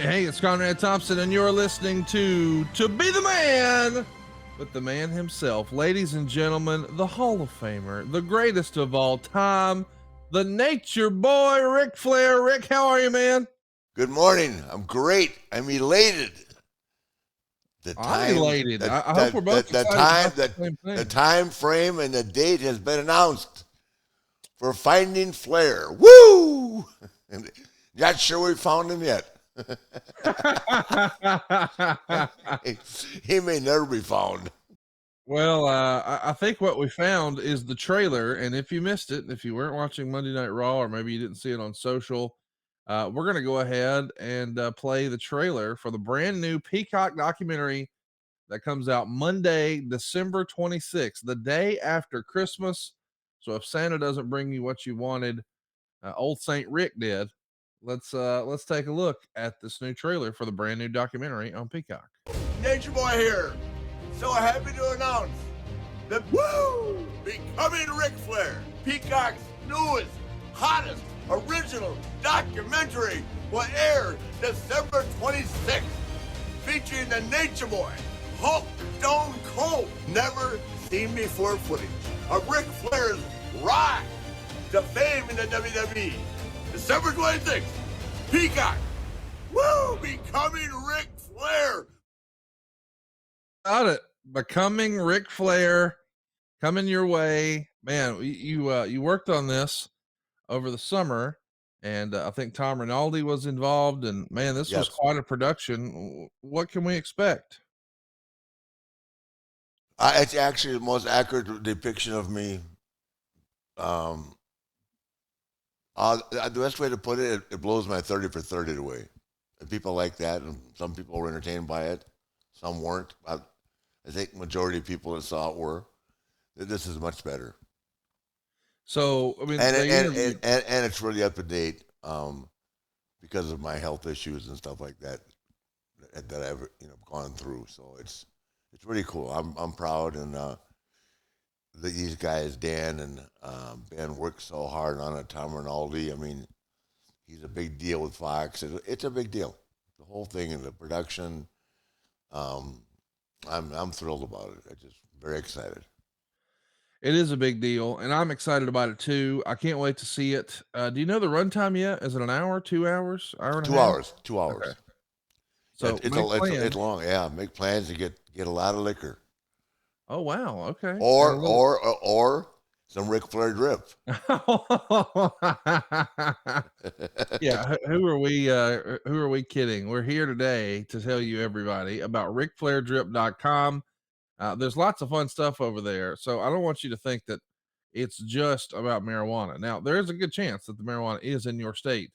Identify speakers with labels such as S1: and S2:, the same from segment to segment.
S1: Hey, it's Conrad Thompson, and you're listening to Be the Man with the man himself. Ladies and gentlemen, the Hall of Famer, the greatest of all time, the Nature Boy, Ric Flair. Rick, how are you, man?
S2: Good morning. I'm great. I'm elated.
S1: I'm elated. I hope we're both excited about the same thing.
S2: The time frame and the date has been announced for Finding Flair. Woo! Not sure we found him yet. He may never be found.
S1: Well, I think what we found is the trailer, and if you missed it, if you weren't watching Monday Night Raw, or maybe you didn't see it on social, we're going to go ahead and play the trailer for the brand new Peacock documentary that comes out Monday, December 26th, the day after Christmas. So if Santa doesn't bring you what you wanted, old Saint Rick did. Let's take a look at this new trailer for the brand new documentary on Peacock.
S2: Nature Boy here. So happy to announce that Becoming Ric Flair, Peacock's newest, hottest, original documentary will air December 26th, featuring the Nature Boy, Hulk Stone Cold, never seen before footage of Ric Flair's rise to fame in the WWE. December 26th, Peacock. Becoming Ric Flair.
S1: Got it. Becoming Ric Flair, coming your way, man. You worked on this over the summer, and I think Tom Rinaldi was involved. And man, this was quite a production. What can we expect?
S2: It's actually the most accurate depiction of me. The best way to put it, it blows my 30 for 30 away. And people like that, and some people were entertained by it. Some weren't. I think majority of people that saw it were. This is much better.
S1: So I mean,
S2: and it's really up to date because of my health issues and stuff like that that I've gone through. So it's really cool. I'm proud, and these guys, Dan and Ben, worked so hard on it. Tom Rinaldi, I mean, he's a big deal with Fox. It's a big deal. The whole thing and the production. I'm thrilled about it. I'm just very excited.
S1: It is a big deal, and I'm excited about it too. I can't wait to see it. Do you know the runtime yet? Is it an hour, 2 hours, hour and a half?
S2: 2 hours.
S1: Okay. So
S2: it's long. Yeah, make plans to get a lot of liquor.
S1: Oh wow. Okay.
S2: Or some Ric Flair drip.
S1: Yeah. Who are we kidding? We're here today to tell you, everybody, about RicFlairDrip.com. There's lots of fun stuff over there. So I don't want you to think that it's just about marijuana. Now, there's a good chance that the marijuana is in your state.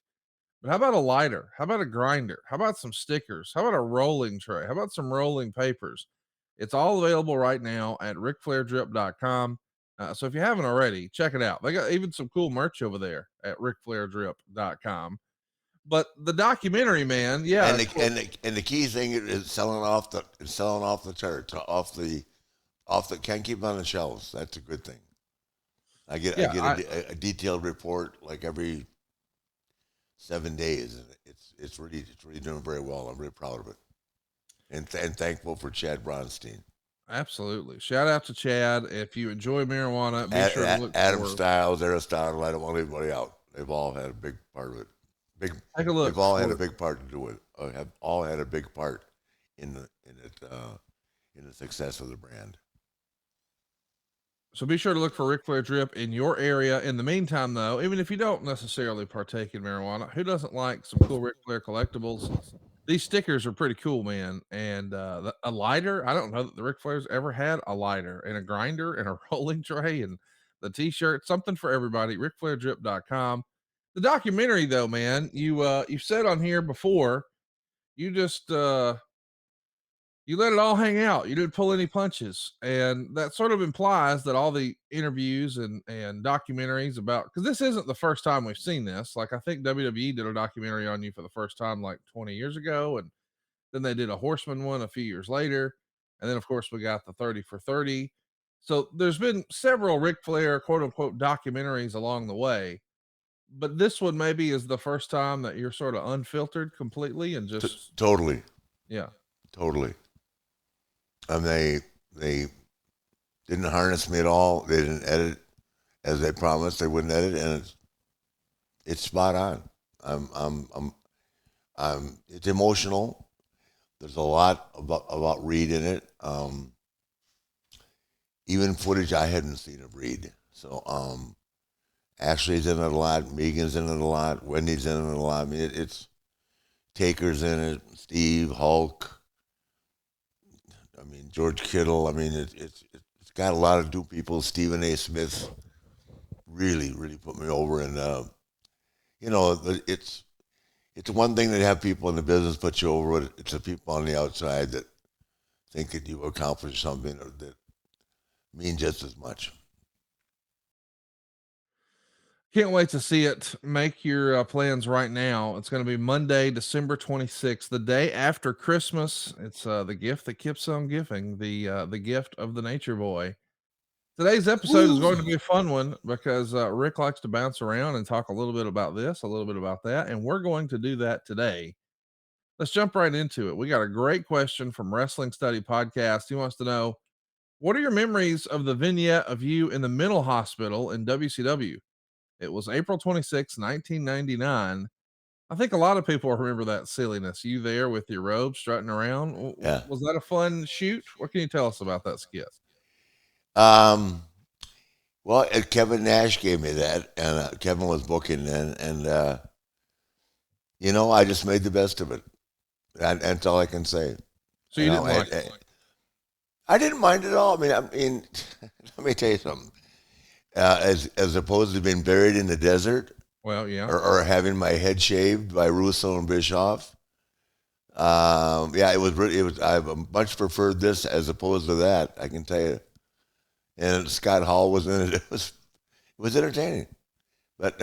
S1: But how about a lighter? How about a grinder? How about some stickers? How about a rolling tray? How about some rolling papers? It's all available right now at RicFlairDrip.com. So if you haven't already, check it out. They got even some cool merch over there at RicFlairDrip.com. But the documentary, man, yeah.
S2: And the key thing is selling off the chart, can't keep it on the shelves. That's a good thing. I get a detailed report like every 7 days, and it's really doing very well. I'm really proud of it, and thankful for Chad Bronstein.
S1: Absolutely. Shout out to Chad. If you enjoy marijuana, be sure to look
S2: Adam Styles, Aristotle. I don't want anybody out. They've all had a big part of it.
S1: Take a look.
S2: They've all had a big part to do it. Have all had a big part in the success of the brand.
S1: So be sure to look for Ric Flair Drip in your area. In the meantime, though, even if you don't necessarily partake in marijuana, who doesn't like some cool Ric Flair collectibles? These stickers are pretty cool, man. And a lighter, I don't know that the Ric Flairs ever had a lighter, and a grinder, and a rolling tray, and the t-shirt, something for everybody. RicFlairDrip.com. The documentary, though, man, you've said on here before, you just you let it all hang out. You didn't pull any punches. And that sort of implies that all the interviews and documentaries about, because this isn't the first time we've seen this. Like, I think WWE did a documentary on you for the first time like 20 years ago. And then they did a Horseman one a few years later. And then, of course, we got the 30 for 30. So there's been several Ric Flair, quote unquote, documentaries along the way. but this one maybe is the first time that you're sort of unfiltered completely and just
S2: Totally.
S1: yeah.
S2: Totally. And they didn't harness me at all. They didn't edit as they promised they wouldn't edit, and it's spot on. It's emotional. There's a lot about Reed in it. Even footage I hadn't seen of Reed. So Ashley's in it a lot. Megan's in it a lot. Wendy's in it a lot. I mean, it's Taker's in it. Steve, Hulk. I mean, George Kittle. I mean, it's got a lot of new people. Stephen A. Smith really put me over, and it's one thing to have people in the business put you over. It's the people on the outside that think that you accomplished something or that mean just as much.
S1: Can't wait to see it. Make your plans right now. It's going to be Monday, December 26th, the day after Christmas. It's the gift that keeps on giving, the gift of the Nature Boy. Today's episode is going to be a fun one because Rick likes to bounce around and talk a little bit about this, a little bit about that, and we're going to do that today. Let's jump right into it. We got a great question from Wrestling Study Podcast. He wants to know, what are your memories of the vignette of you in the mental hospital in WCW? It was April 26, 1999. I think a lot of people remember that silliness. You there with your robe strutting around.
S2: Yeah.
S1: Was that a fun shoot? What can you tell us about that skit?
S2: Well, Kevin Nash gave me that, and Kevin was booking then, and I just made the best of it. That's all I can say.
S1: So you didn't like it?
S2: I didn't mind at all. I mean, let me tell you something. As opposed to being buried in the desert,
S1: well, yeah,
S2: or having my head shaved by Russo and Bischoff. It was. I much preferred this as opposed to that. I can tell you. And Scott Hall was in it. It was entertaining, but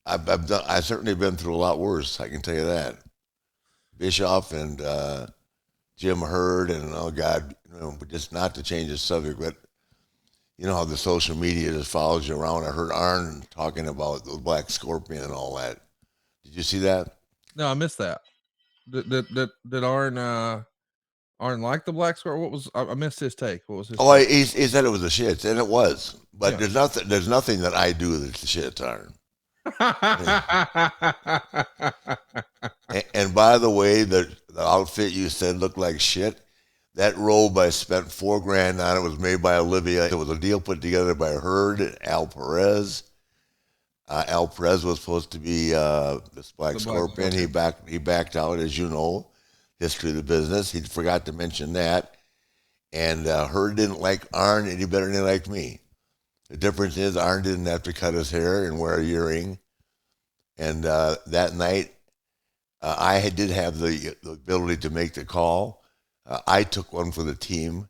S2: I've certainly been through a lot worse. I can tell you that. Bischoff and Jim Hurd and just not to change the subject, but you know how the social media just follows you around. I heard Arn talking about the Black Scorpion and all that. Did you see that?
S1: No, I missed that. Did Arn like the Black Scorpion? What was I missed his take? What was his?
S2: Oh,
S1: take?
S2: he said it was the shits, and it was. But there's nothing that I do that's the shits, Arn. and by the way, the outfit you said looked like shit. That robe I spent $4,000 on. It was made by Olivia. It was a deal put together by Hurd and Al Perez. Al Perez was supposed to be this Black Scorpion. He backed out, as you know, history of the business. He forgot to mention that. And Hurd didn't like Arn any better than he liked me. The difference is Arn didn't have to cut his hair and wear a earring. And that night, I did have the ability to make the call. I took one for the team.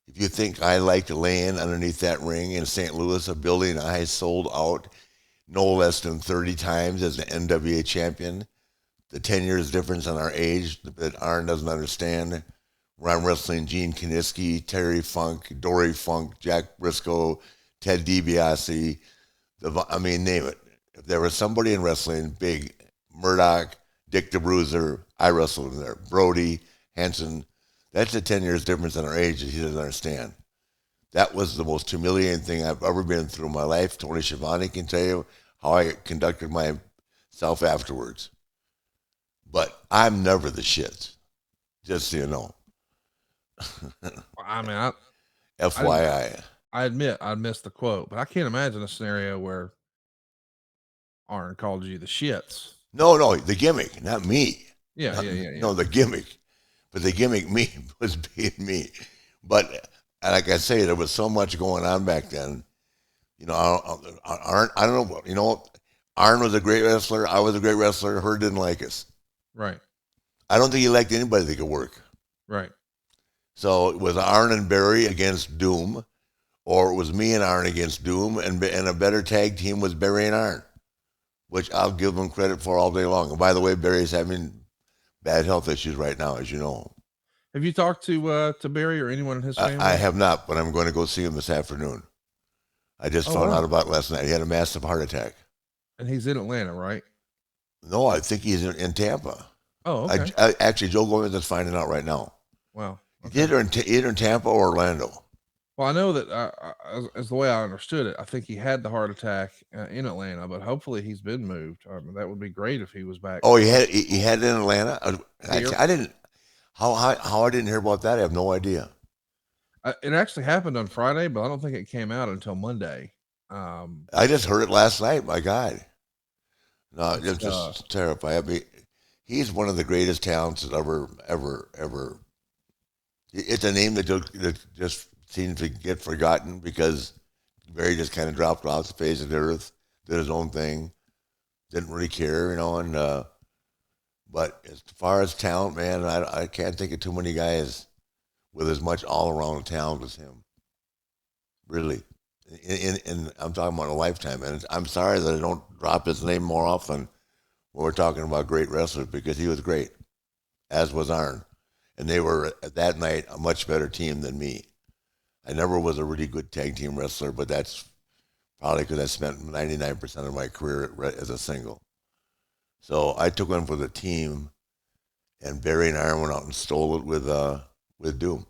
S2: If you think I liked laying underneath that ring in St. Louis, a building I sold out no less than 30 times as an NWA champion, the 10 years difference in our age that Arn doesn't understand. Where I'm wrestling Gene Kinitsky, Terry Funk, Dory Funk, Jack Briscoe, Ted DiBiase, name it. If there was somebody in wrestling, big, Murdoch, Dick the Bruiser, I wrestled him there. Brody, Hanson, that's the 10 years difference in our age that he doesn't understand. That was the most humiliating thing I've ever been through in my life. Tony Schiavone can tell you how I conducted myself afterwards. But I'm never the shit, just so you know. FYI.
S1: I admit I missed the quote, but I can't imagine a scenario where Arn called you the shits.
S2: No, the gimmick, not me.
S1: Yeah.
S2: No, the gimmick. But the gimmick me was being me. But like I say, there was so much going on back then. Arn, I don't know. Arn was a great wrestler. I was a great wrestler. Hurd didn't like us.
S1: Right. I
S2: don't think he liked anybody that could work.
S1: Right.
S2: So it was Arn and Barry against Doom, or it was me and Arn against Doom, and a better tag team was Barry and Arn, which I'll give them credit for all day long. And by the way, Barry's having bad health issues right now, as you know.
S1: Have you talked to Barry or anyone in his family?
S2: I have not, but I'm going to go see him this afternoon. I just found out about it last night. He had a massive heart attack.
S1: And he's in Atlanta, right?
S2: No, I think he's in Tampa.
S1: Oh, okay.
S2: Actually, Joe Gomez is finding out right now.
S1: Wow.
S2: Okay. Either in Tampa or Orlando.
S1: Well, I know that as the way I understood it, I think he had the heart attack in Atlanta, but hopefully he's been moved. That would be great if he was back.
S2: Oh, he had it in Atlanta. I didn't. How I didn't hear about that? I have no idea.
S1: It actually happened on Friday, but I don't think it came out until Monday.
S2: I just heard it last night. My God, no, it's just terrifying. I mean, he's one of the greatest talents that ever. It's a name that just seems to get forgotten because Barry just kind of dropped off the face of the earth, did his own thing, didn't really care, and. But as far as talent, man, I can't think of too many guys with as much all-around talent as him. Really. And I'm talking about a lifetime. And I'm sorry that I don't drop his name more often when we're talking about great wrestlers because he was great, as was Arn. And they were, at that night, a much better team than me. I never was a really good tag team wrestler, but that's probably because I spent 99% of my career as a single. So I took one for the team, and Barry and Arn went out and stole it with Doom.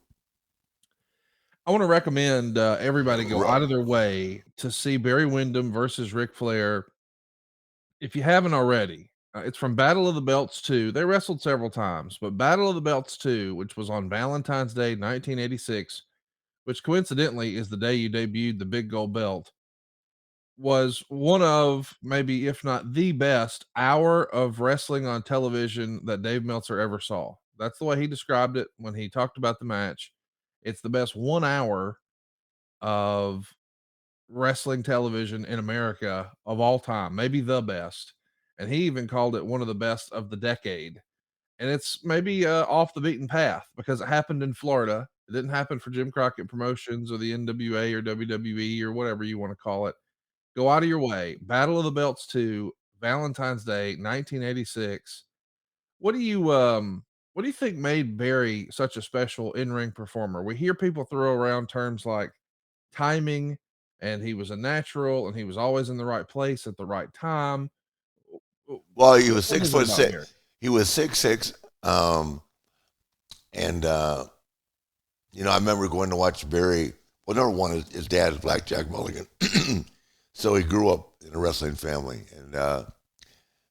S1: I want to recommend everybody go out of their way to see Barry Windham versus Ric Flair. If you haven't already, it's from Battle of the Belts 2. They wrestled several times, but Battle of the Belts 2, which was on Valentine's Day, 1986, which coincidentally is the day you debuted the big gold belt, was one of maybe, if not the best hour of wrestling on television that Dave Meltzer ever saw. That's the way he described it when he talked about the match. It's the best 1 hour of wrestling television in America of all time, maybe the best. And he even called it one of the best of the decade. And it's maybe off the beaten path because it happened in Florida. It didn't happen for Jim Crockett Promotions or the NWA or WWE or whatever you want to call it. Go out of your way. Battle of the Belts 2, Valentine's Day, 1986. What do you think made Barry such a special in-ring performer? We hear people throw around terms like timing, and he was a natural, and he was always in the right place at the right time.
S2: Well, he was
S1: What
S2: 6'6". He was 6'6", and I remember going to watch Barry. Well, number one, his dad is Blackjack Mulligan, so he grew up in a wrestling family, and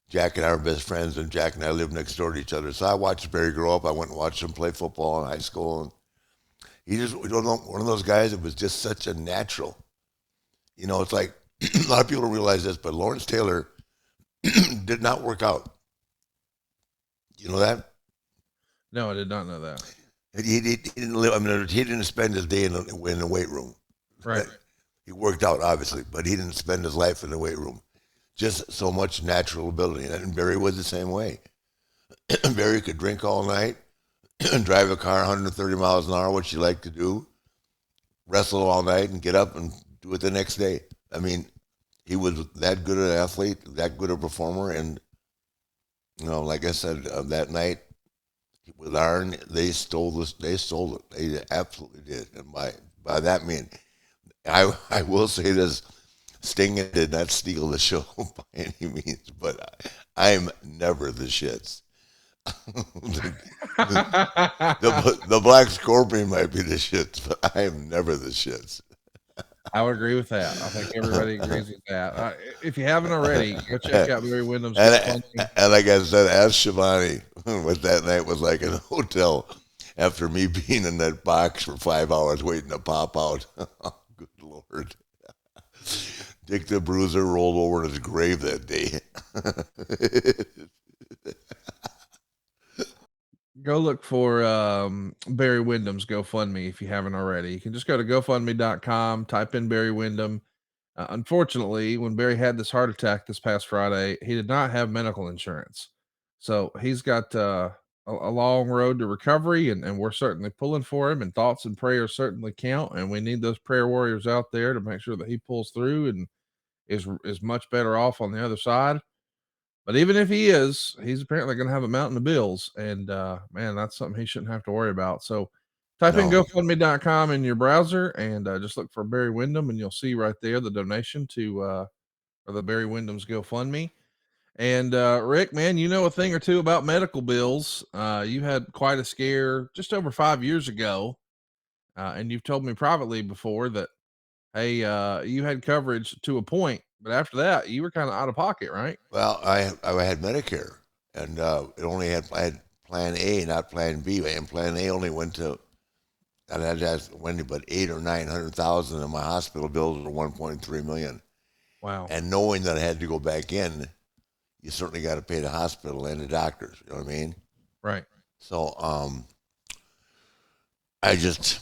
S2: Jack and I were best friends, and Jack and I lived next door to each other. So I watched Barry grow up. I went and watched him play football in high school, and he just one of those guys that was just such a natural. It's like a lot of people don't realize this, but Lawrence Taylor did not work out. You know that?
S1: No, I did not know that.
S2: He didn't live. I mean, he didn't spend his day in the weight room.
S1: Right.
S2: He worked out, obviously, but he didn't spend his life in the weight room. Just so much natural ability. And Barry was the same way. Barry could drink all night, drive a car 130 miles an hour, which he liked to do, wrestle all night, and get up and do it the next day. I mean, he was that good an athlete, that good a performer, and like I said, that night with Arn, they stole this. They stole it. They absolutely did. And by that mean, I will say this: Sting did not steal the show by any means, but I'm never the shits. the Black Scorpion might be the shits, but I am never the shits.
S1: I would agree with that. I think everybody agrees with that. If you haven't already, go check out Barry Windham's.
S2: And like I said, ask Shivani what that night was like in a hotel after me being in that box for 5 hours waiting to pop out. Good Lord. Dick the Bruiser rolled over in his grave that day.
S1: Go look for Barry Windham's GoFundMe if you haven't already. You can just go to GoFundMe.com, type in Barry Windham. Unfortunately, when Barry had this heart attack this past Friday, he did not have medical insurance. So he's got a long road to recovery, and we're certainly pulling for him, and thoughts and prayers certainly count. And we need those prayer warriors out there to make sure that he pulls through and is much better off on the other side. But even if he is, he's apparently going to have a mountain of bills, and man, that's something he shouldn't have to worry about. So type in GoFundMe.com in your browser and just look for Barry Windham, and you'll see right there the donation to or the Barry Windham's GoFundMe. And Rick, man, you know a thing or two about medical bills. You had quite a scare just over 5 years ago, and you've told me privately before that, hey, you had coverage to a point, but after that, you were kind of out of pocket, right?
S2: Well, I had Medicare, and I had Plan A, not Plan B, and Plan A only went to, and I just went to but 800,000 or 900,000, and my hospital bills were 1.3 million.
S1: Wow.
S2: And knowing that I had to go back in, you certainly got to pay the hospital and the doctors. You know what I mean?
S1: Right.
S2: So, I just,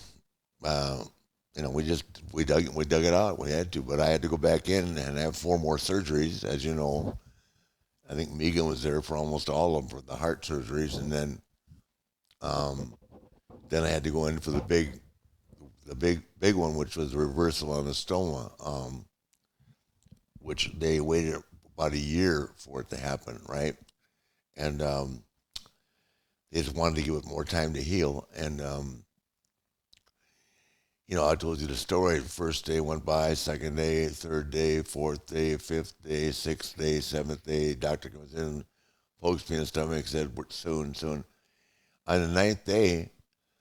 S2: we dug it out. We had to, but I had to go back in and have 4 more surgeries, as you know. I think Megan was there for almost all of them for the heart surgeries, and then I had to go in for the big one, which was the reversal on the stoma, which they waited about a year for it to happen, right? And they just wanted to give it more time to heal. And I told you the story. First day went by, second day, third day, fourth day, fifth day, sixth day, seventh day. Doctor comes in, pokes me in the stomach, said, soon. On the 9th day,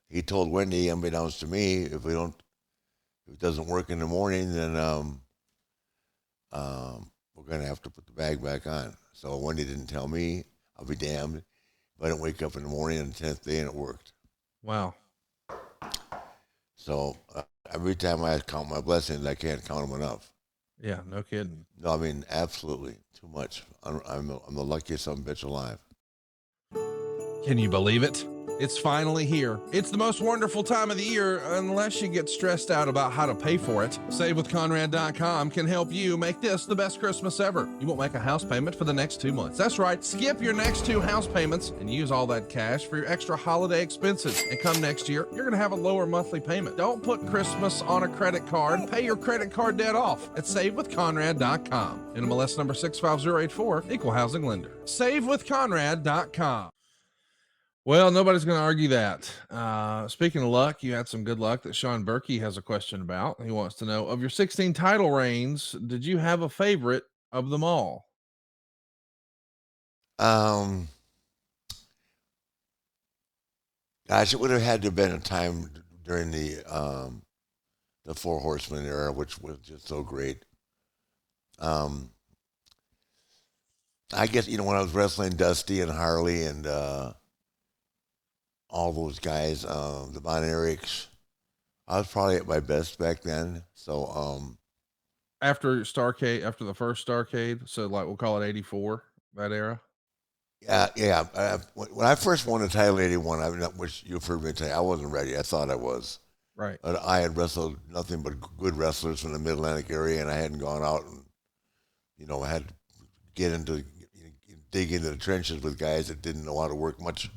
S2: he told Wendy, unbeknownst to me, if it doesn't work in the morning, then we're going to have to put the bag back on. So Wendy didn't tell me. I'll be damned. But I didn't wake up in the morning on the 10th day and it worked.
S1: Wow.
S2: So every time I count my blessings, I can't count them enough.
S1: Yeah, no kidding.
S2: No, I mean, absolutely too much. I'm the luckiest son of a bitch alive.
S1: Can you believe it? It's finally here. It's the most wonderful time of the year, unless you get stressed out about how to pay for it. SaveWithConrad.com can help you make this the best Christmas ever. You won't make a house payment for the next 2 months. That's right. Skip your next 2 house payments and use all that cash for your extra holiday expenses. And come next year, you're going to have a lower monthly payment. Don't put Christmas on a credit card. Pay your credit card debt off at SaveWithConrad.com. NMLS number 65084, Equal Housing Lender. SaveWithConrad.com. Well, nobody's going to argue that. Speaking of luck, you had some good luck that Sean Berkey has a question about. He wants to know, of your 16 title reigns, did you have a favorite of them all?
S2: Gosh, it would have had to have been a time during the Four Horsemen era, which was just so great. I guess, when I was wrestling Dusty and Harley and all those guys, the Von Erichs, I was probably at my best back then. So
S1: after the first Starcade, so like we'll call it 84, that era.
S2: Yeah. When I first won the title 81, which you've heard me say, I wasn't ready. I thought I was.
S1: Right.
S2: But I had wrestled nothing but good wrestlers from the Mid-Atlantic area, and I hadn't gone out and, I had to dig into the trenches with guys that didn't know how to work much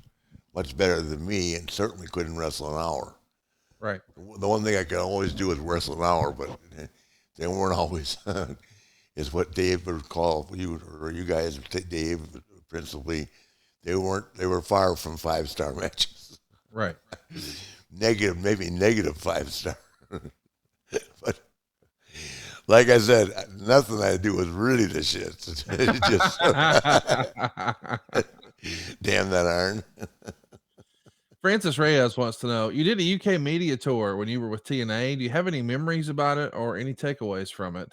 S2: better than me, and certainly couldn't wrestle an hour.
S1: Right.
S2: The one thing I could always do is wrestle an hour, but they weren't always. Is what Dave would call you guys, Dave, principally. They were far from 5-star matches.
S1: Right.
S2: Maybe negative 5-star. But like I said, nothing I do was really the shit. Just damn that iron.
S1: Francis Reyes wants to know, you did a UK media tour when you were with TNA. Do you have any memories about it or any takeaways from it?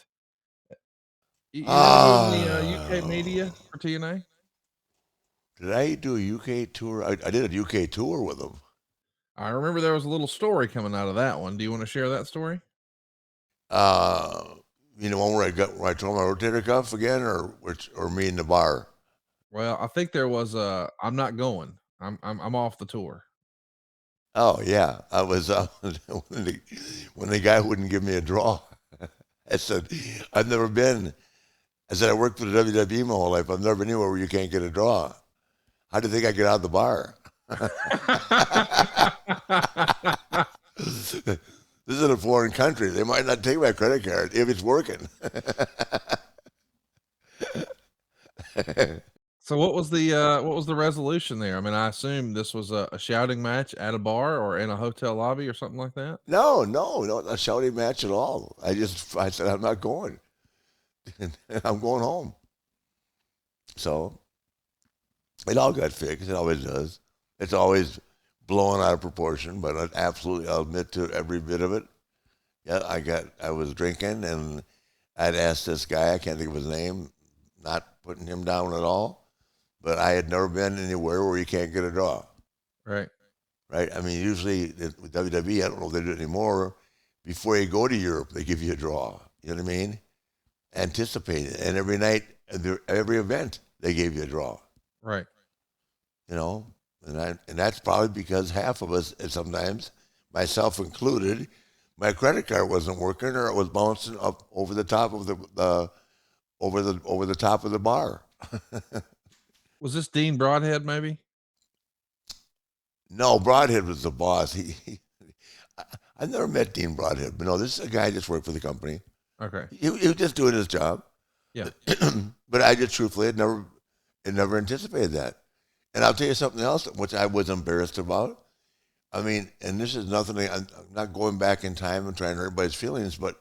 S1: You know the UK media for TNA?
S2: Did I do a UK tour? I did a UK tour with them.
S1: I remember there was a little story coming out of that one. Do you want to share that story?
S2: One where I tore my rotator cuff again, or me in the bar?
S1: Well, I think there was I'm not going. I'm off the tour.
S2: Oh yeah, I was when the guy wouldn't give me a draw. I said, I've never been. I said, I worked for the WWE my whole life. I've never been anywhere where you can't get a draw. How do you think I get out of the bar? This is in a foreign country. They might not take my credit card if it's working.
S1: So what was the resolution there? I mean, I assume this was a shouting match at a bar or in a hotel lobby or something like that.
S2: No, not a shouting match at all. I said, I'm not going.
S3: and I'm going home. So it all got fixed. It always does. It's always blowing out of proportion, but I'll admit to every bit of it. Yeah, I was drinking, and I'd asked this guy, I can't think of his name, not putting him down at all, but I had never been anywhere where you can't get a draw.
S1: Right.
S3: Right? I mean, usually with WWE, I don't know if they do it anymore, before you go to Europe, they give you a draw. You know what I mean? Anticipate it. And every night, every event, they gave you a draw.
S1: Right.
S3: You know? And that's probably because half of us, and sometimes, myself included, my credit card wasn't working, or it was bouncing up over the top of the top of the bar.
S1: Was this Dean Broadhead maybe?
S3: No, Broadhead was the boss. I've never met Dean Broadhead, but no, this is a guy who just worked for the company.
S1: Okay.
S3: He was just doing his job.
S1: Yeah.
S3: But I just truthfully had never anticipated that. And I'll tell you something else, which I was embarrassed about. I mean, and this is nothing, I'm not going back in time and trying to hurt everybody's feelings, but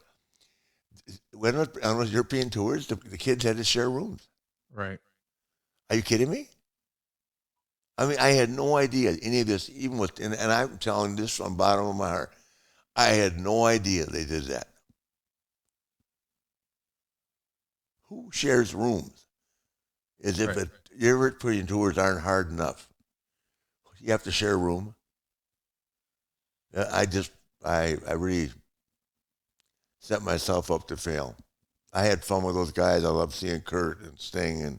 S3: when on those European tours, the kids had to share rooms.
S1: Right.
S3: Are you kidding me? I mean, I had no idea any of this, even with, and I'm telling this from the bottom of my heart, I had no idea they did that. Who shares rooms? As if
S1: Right.
S3: European tours aren't hard enough. You have to share a room. I really set myself up to fail. I had fun with those guys. I love seeing Kurt and Sting and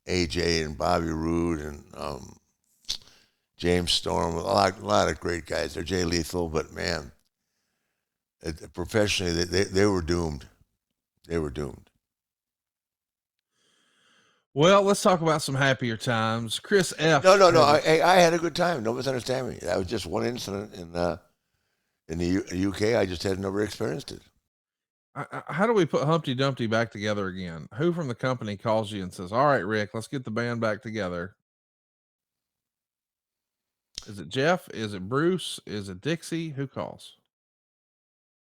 S3: AJ and Bobby Roode and James Storm. A lot of great guys. They're Jay Lethal, but man, professionally, they were doomed. They were doomed.
S1: Well, let's talk about some happier times. Chris F.
S3: No. I had a good time. Don't misunderstand me. That was just one incident in the UK. I just had never experienced it.
S1: How do we put Humpty Dumpty back together again? Who from the company calls you and says, "All right, Rick, let's get the band back together"? Is it Jeff? Is it Bruce? Is it Dixie? Who calls?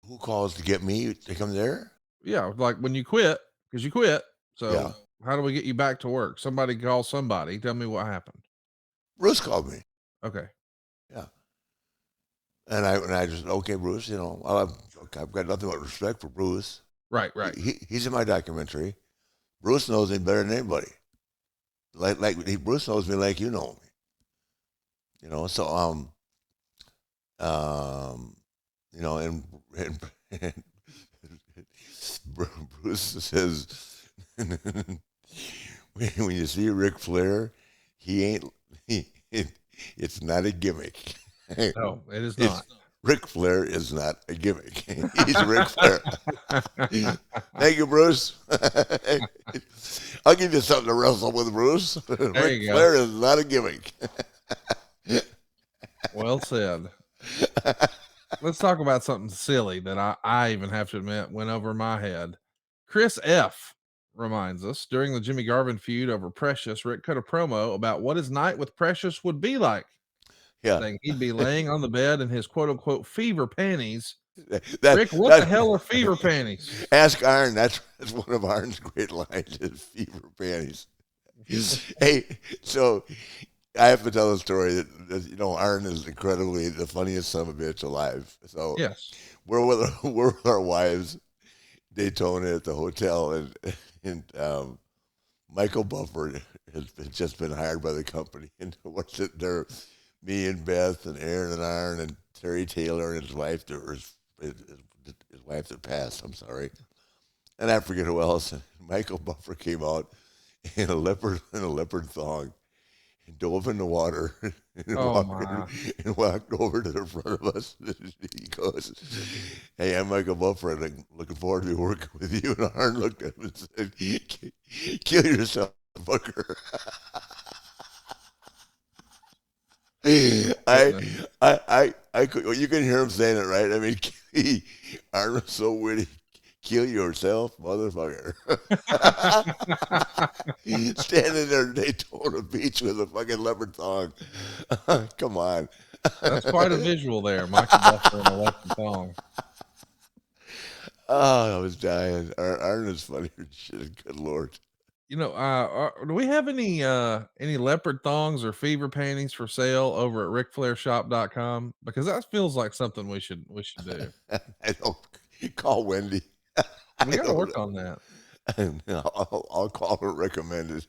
S3: Who calls to get me to come there?
S1: Yeah, like when you quit, because you quit. So
S3: Yeah.
S1: how do we get you back to work? Somebody call somebody. Tell me what happened.
S3: Bruce called me.
S1: Okay.
S3: Yeah. And I just said, okay, Bruce, you know, I've got nothing but respect for Bruce.
S1: Right.
S3: He's in my documentary. Bruce knows me better than anybody. Bruce knows me like you know me. You know, so you know, and Bruce says, when you see Ric Flair, it's not a gimmick.
S1: No, it is not.
S3: Ric Flair is not a gimmick. He's Ric Flair. Thank you, Bruce. I'll give you something to wrestle with, Bruce. Ric Flair is not a gimmick.
S1: Well said. Let's talk about something silly that I even have to admit went over my head. Chris F. reminds us during the Jimmy Garvin feud over Precious, Rick cut a promo about what his night with Precious would be like.
S3: Yeah.
S1: Saying he'd be laying on the bed in his quote unquote fever panties.
S3: Rick,
S1: what the hell are fever panties?
S3: Ask Arn. That's one of Arn's great lines is fever panties. Hey, so I have to tell a story that you know, Arn is incredibly the funniest son of a bitch alive. So
S1: yes,
S3: we're with our wives, Daytona at the hotel, and Michael Buffer has just been hired by the company, and we're sitting there, me and Beth and Aaron and Arn and Terry Taylor and his wife, his wife that passed. I'm sorry, and I forget who else. And Michael Buffer came out in a leopard thong. Dove in the water and walked over to the front of us. He goes, "Hey, I'm Michael Buffer. I'm looking forward to working with you." And Arn looked at him and said, "Kill yourself, fucker." I could, you can hear him saying it, right? I mean, Arn was so witty. Kill yourself, motherfucker. Standing there at Daytona Beach with a fucking leopard thong. Come on.
S1: That's quite a visual there, Michael Buffer in a leopard thong.
S3: Oh, I was dying. Arn is funnier than shit. Good Lord.
S1: You know, do we have any leopard thongs or fever panties for sale over at RicFlairShop.com? Because that feels like something we should do.
S3: I don't call Wendy.
S1: We
S3: I
S1: got to
S3: don't
S1: work on that.
S3: know. I'll call her recommended.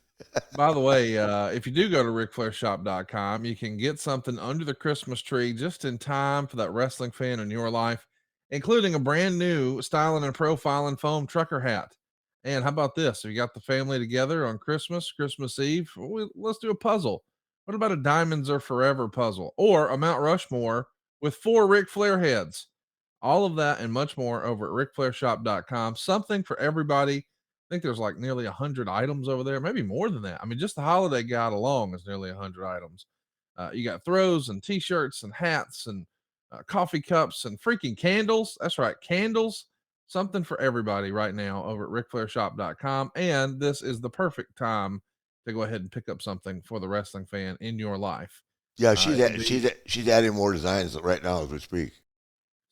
S1: By the way, if you do go to RicFlairShop.com, you can get something under the Christmas tree just in time for that wrestling fan in your life, including a brand new styling and profiling foam trucker hat. And how about this? If you got the family together on Christmas Eve, let's do a puzzle. What about a Diamonds Are Forever puzzle or a Mount Rushmore with 4 Ric Flair heads? All of that and much more over at RicFlairShop.com. Something for everybody. I think there's like nearly 100 items over there, maybe more than that. I mean, just the holiday guide alone is nearly 100 items. You got throws and t-shirts and hats and coffee cups and freaking candles. That's right, candles. Something for everybody right now over at RicFlairShop.com. And this is the perfect time to go ahead and pick up something for the wrestling fan in your life.
S3: Yeah,
S1: It'll be
S3: she's adding more designs right now as we speak.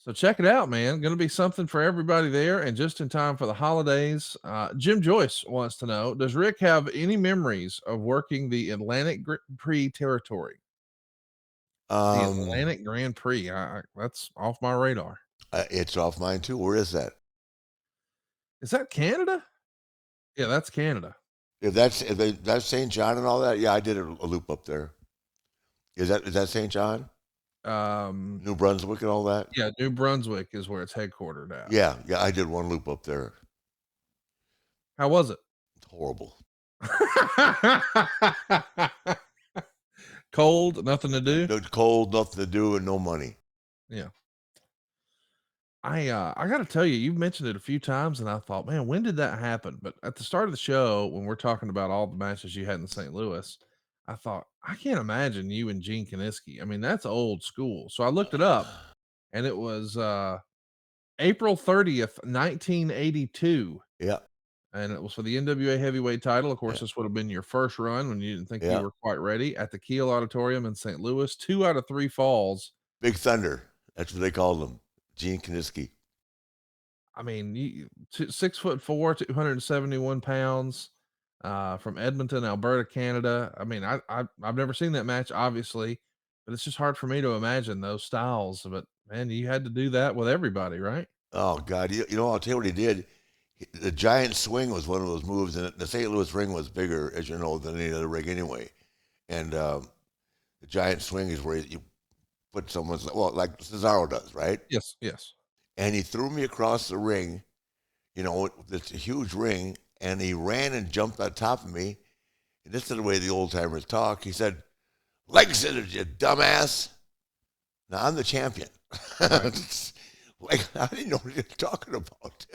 S1: So check it out, man. Going to be something for everybody there, and just in time for the holidays. Jim Joyce wants to know: does Rick have any memories of working the Atlantic Prix territory? The
S3: Um,
S1: Atlantic Grand Prix. That's off my radar.
S3: it's off mine too. Where is that?
S1: Is that Canada? Yeah, that's Canada.
S3: If that's St. John and all that, yeah, I did a loop up there. Is that St. John,
S1: Um,
S3: New Brunswick, and all that?
S1: yeah, New Brunswick is where it's headquartered at.
S3: Yeah, I did one loop up there.
S1: How was it?
S3: It's horrible.
S1: Cold, nothing to do.
S3: It's cold, nothing to do, and no money.
S1: Yeah. I got to tell you, you've mentioned it a few times, and I thought, man, when did that happen? But at the start of the show, when we're talking about all the matches you had in St. Louis, I thought, I can't imagine you and Gene Kinitsky. I mean, that's old school. So I looked it up, and it was April 30th, 1982,
S3: Yeah,
S1: and it was for the NWA Heavyweight title. Of
S3: yeah,
S1: course, this would have been your first run when you didn't think you
S3: yeah.
S1: were quite ready at the Kiel Auditorium in St. Louis. 2 out of 3 falls.
S3: Big Thunder. That's what they called him, Gene Kinitsky.
S1: I mean, 6'4", 271 pounds, from Edmonton, Alberta, Canada. I mean, I've never seen that match, obviously, but it's just hard for me to imagine those styles. But man, you had to do that with everybody, right?
S3: Oh God, you know, I'll tell you what he did. The giant swing was one of those moves, and the St. Louis ring was bigger, as you know, than any other ring anyway. And the giant swing is where you put someone's, well, like Cesaro does, right?
S1: Yes, yes.
S3: And he threw me across the ring, you know, this huge ring, and he ran and jumped on top of me. And this is the way the old timers talk. He said, "Leg scissors, you dumbass." Now I'm the champion.
S1: Right.
S3: Like, I didn't know what he was talking about.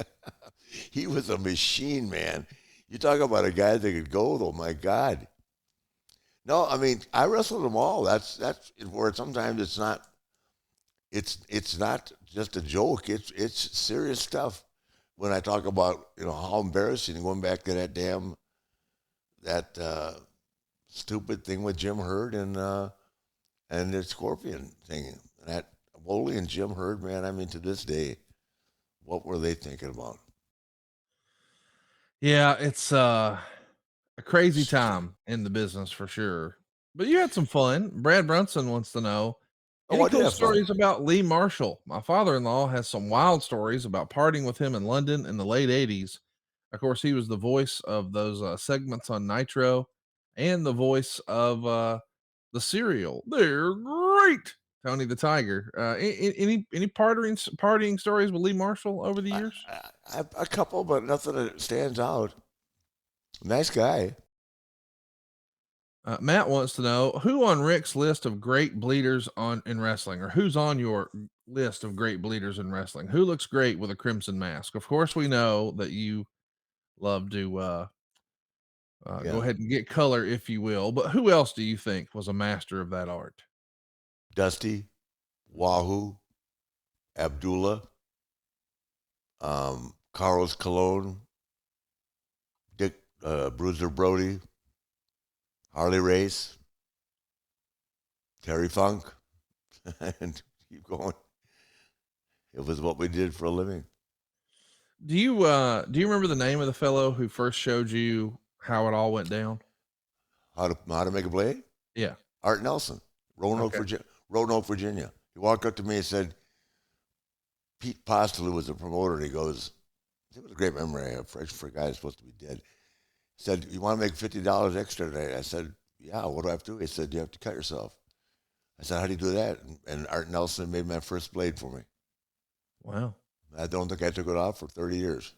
S3: He was a machine, man. You talk about a guy that could go, though. My God. No, I mean, I wrestled them all. That's where sometimes it's not. It's not just a joke. It's serious stuff. When I talk about, you know, how embarrassing going back to that stupid thing with Jim Herd and the Scorpion thing. That Wooly and Jim Herd, man. I mean, to this day, what were they thinking about?
S1: Yeah, it's a crazy time in the business for sure. But you had some fun. Brad Brunson wants to know:
S3: Oh,
S1: any
S3: I did
S1: cool
S3: have fun.
S1: stories about Lee Marshall? My father-in-law has some wild stories about partying with him in London in the late 80s. Of course, he was the voice of those segments on Nitro and the voice of the serial. They're great. Tony the Tiger. Any partying stories with Lee Marshall over the years?
S3: A couple, but nothing that stands out. Nice guy.
S1: Matt wants to know who on Rick's list of great bleeders in wrestling, or who's on your list of great bleeders in wrestling. Who looks great with a crimson mask? Of course, we know that you love to go
S3: Yeah.
S1: ahead and get color, if you will. But who else do you think was a master of that art?
S3: Dusty, Wahoo, Abdullah, Carlos Colon, Dick Bruiser Brody, Harley Race, Terry Funk, and keep going. It was what we did for a living.
S1: Do you remember the name of the fellow who first showed you how it all went down?
S3: How to make a blade?
S1: Yeah.
S3: Art Nelson, Roanoke,
S1: Okay.
S3: Virginia. He walked up to me and said, Pete Postlew was the promoter. And he goes, it was a great memory I have for a guy that's supposed to be dead. He said, you want to make $50 extra today? I said, yeah, what do I have to do? He said, you have to cut yourself. I said, how do you do that? And Art Nelson made my first blade for me.
S1: Wow.
S3: I don't think I took it off for 30 years.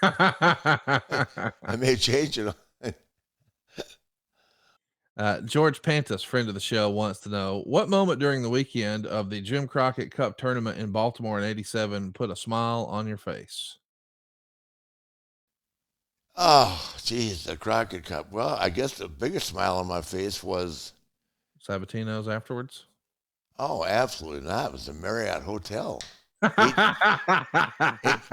S3: I may change it.
S1: George Pantis, friend of the show, wants to know what moment during the weekend of the Jim Crockett Cup tournament in Baltimore in '87 put a smile on your face.
S3: Oh, geez, the Crockett Cup. Well, I guess the biggest smile on my face was,
S1: Sabatino's afterwards.
S3: oh, absolutely not. It was the Marriott Hotel.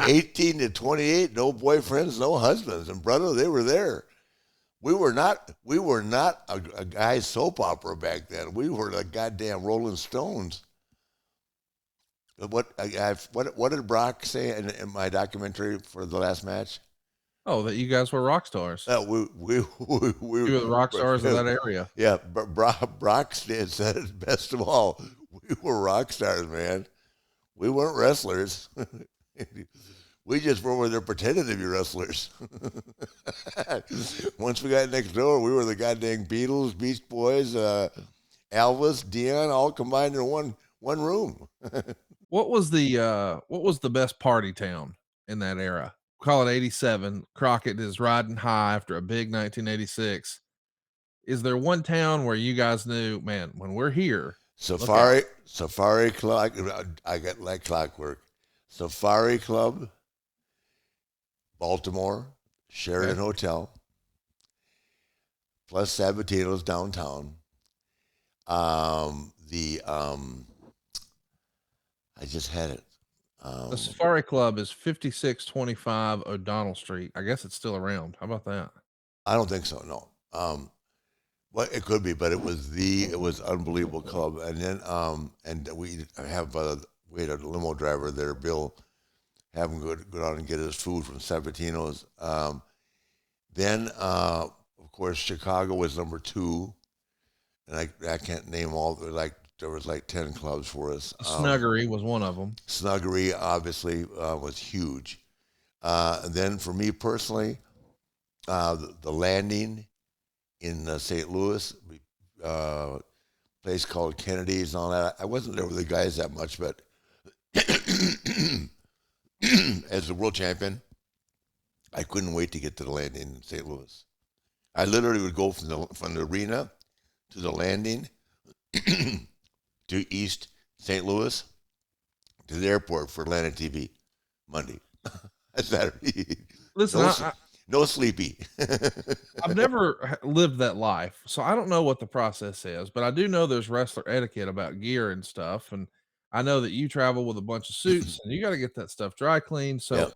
S3: 18 to 28, no boyfriends, no husbands. And brother, they were there. We were not a guy's soap opera back then. We were the goddamn Rolling Stones. What did Brock say in my documentary for the last match?
S1: Oh, that you guys were rock stars.
S3: We
S1: You were the rock stars of that area.
S3: Yeah, Brock said it best of all. We were rock stars, man. We weren't wrestlers. We just were over there pretending to be wrestlers. Once we got next door, we were the goddamn Beatles, Beach Boys, Elvis, Dion, all combined in one room.
S1: What was the best party town in that era? Call it '87. Crockett is riding high after a big 1986. Is there one town where you guys knew, man, when we're here, look out?
S3: Safari Club. I got like clockwork. Safari Club, Baltimore, Sheridan Hotel, plus Sabatino's downtown. I just had it.
S1: The Safari Club is 5625 O'Donnell Street. I guess it's still around. How about that?
S3: I don't think so. No. Well, it could be, but it was unbelievable club. And then and we had a limo driver there, Bill, have him go down and get his food from Sabatino's. Then of course Chicago was number 2, and I can't name all. There was like 10 clubs for us.
S1: Snuggery was one of them.
S3: Snuggery obviously was huge. And then for me personally, the Landing in St. Louis, place called Kennedy's and all that. I wasn't there with the guys that much, but as the world champion, I couldn't wait to get to the Landing in St. Louis. I literally would go from the arena to the Landing to East St. Louis to the airport for Atlanta TV Monday, Saturday.
S1: Listen,
S3: No sleepy.
S1: I've never lived that life, so I don't know what the process is, but I do know there's wrestler etiquette about gear and stuff. And I know that you travel with a bunch of suits and you got to get that stuff dry cleaned. So
S3: Yep.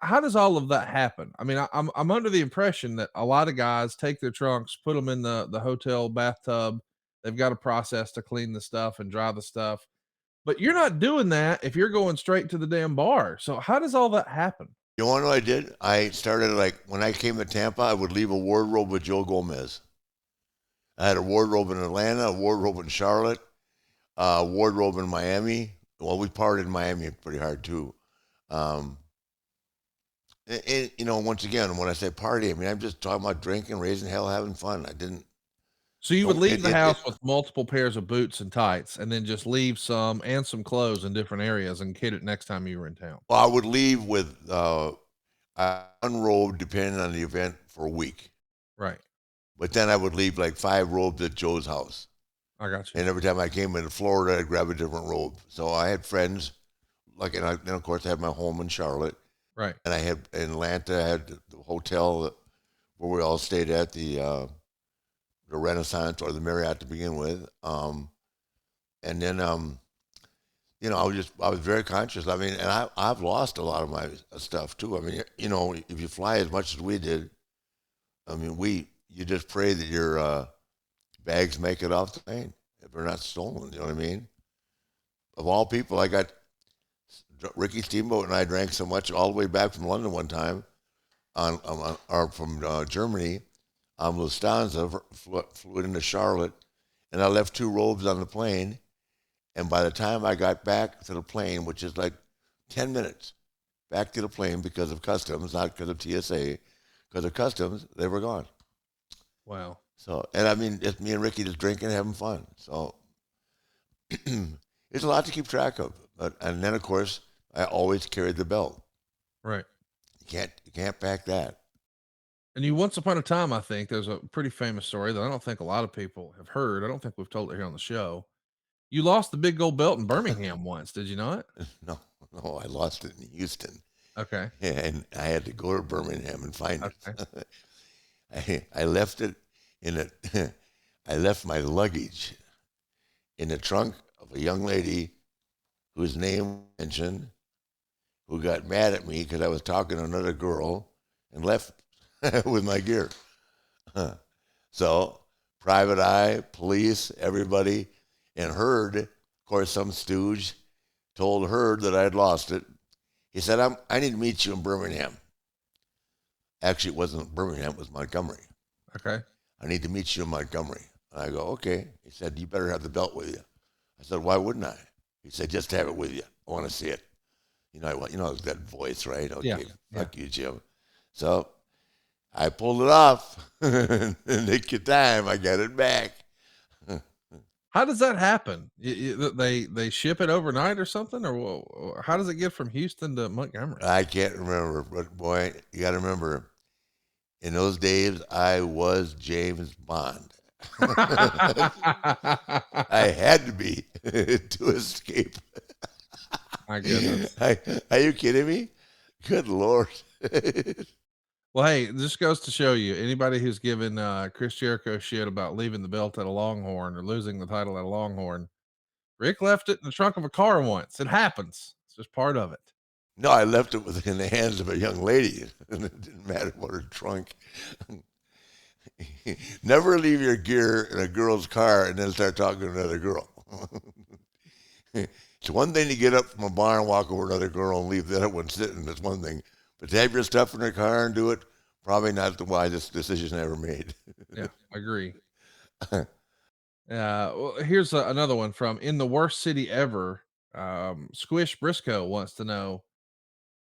S1: how does all of that happen? I mean, I'm under the impression that a lot of guys take their trunks, put them in the hotel bathtub. They've got a process to clean the stuff and dry the stuff, but you're not doing that if you're going straight to the damn bar. So how does all that happen?
S3: You want to know what I did? I started when I came to Tampa, I would leave a wardrobe with Joe Gomez. I had a wardrobe in Atlanta, a wardrobe in Charlotte, a wardrobe in Miami. Well, we partied in Miami pretty hard too. And, once again, when I say party, I mean, I'm just talking about drinking, raising hell, having fun. I didn't.
S1: So you would leave the house with multiple pairs of boots and tights, and then just leave some clothes in different areas and kid it next time you were in town.
S3: Well, I would leave with one robe, depending on the event, for a week.
S1: Right.
S3: But then I would leave like 5 robes at Joe's house.
S1: I got you.
S3: And every time I came into Florida, I'd grab a different robe. So I had friends, and then of course I had my home in Charlotte.
S1: Right.
S3: And I had in Atlanta, I had the hotel where we all stayed at, the Renaissance or the Marriott to begin with. And then, I was very conscious. I mean, and I've lost a lot of my stuff too. I mean, if you fly as much as we did, I mean, you just pray that your bags make it off the plane if they're not stolen. You know what I mean? Of all people, I got Ricky Steamboat and I drank so much all the way back from London one time, or from Germany, on Lufthansa, flew into Charlotte, and I left 2 robes on the plane. And by the time I got back to the plane, which is like 10 minutes, back to the plane because of customs, not because of TSA, because of customs, they were gone.
S1: Wow.
S3: So, and I mean, it's me and Ricky just drinking, having fun. So, it's a lot to keep track of. And then, of course, I always carried the belt.
S1: Right.
S3: You can't pack that.
S1: And you, once upon a time, I think there's a pretty famous story that I don't think a lot of people have heard. I don't think we've told it here on the show. You lost the big gold belt in Birmingham once, did you not?
S3: No, I lost it in Houston.
S1: Okay.
S3: And I had to go to Birmingham and find
S1: Okay.
S3: it. I left it I left my luggage in the trunk of a young lady whose name I mentioned, who got mad at me because I was talking to another girl and left with my gear. So, private eye, police, everybody, and Hurd, of course, some stooge told Hurd that I had lost it. He said, I need to meet you in Birmingham. Actually, it wasn't Birmingham, it was Montgomery.
S1: Okay.
S3: I need to meet you in Montgomery. And I go, okay. He said, you better have the belt with you. I said, why wouldn't I? He said, just have it with you. I want to see it. You know that voice, right? Okay, fuck you, Jim. So I pulled it off. In nick of time, I got it back.
S1: How does that happen? They ship it overnight or something, or how does it get from Houston to Montgomery?
S3: I can't remember, but boy, you got to remember, in those days, I was James Bond. I had to be to escape.
S1: My goodness.
S3: Are you kidding me? Good Lord.
S1: Well, hey, this goes to show you, anybody who's given Chris Jericho shit about leaving the belt at a Longhorn or losing the title at a Longhorn, Rick left it in the trunk of a car once. It happens. It's just part of it.
S3: No, I left it in the hands of a young lady, and it didn't matter what her trunk. Never leave your gear in a girl's car and then start talking to another girl. It's one thing to get up from a bar and walk over to another girl and leave the other one sitting. That's one thing. But to have your stuff in her car and do it, probably not the wisest decision I ever made.
S1: Yeah, I agree. Well, here's another one from In the Worst City Ever. Squish Briscoe wants to know,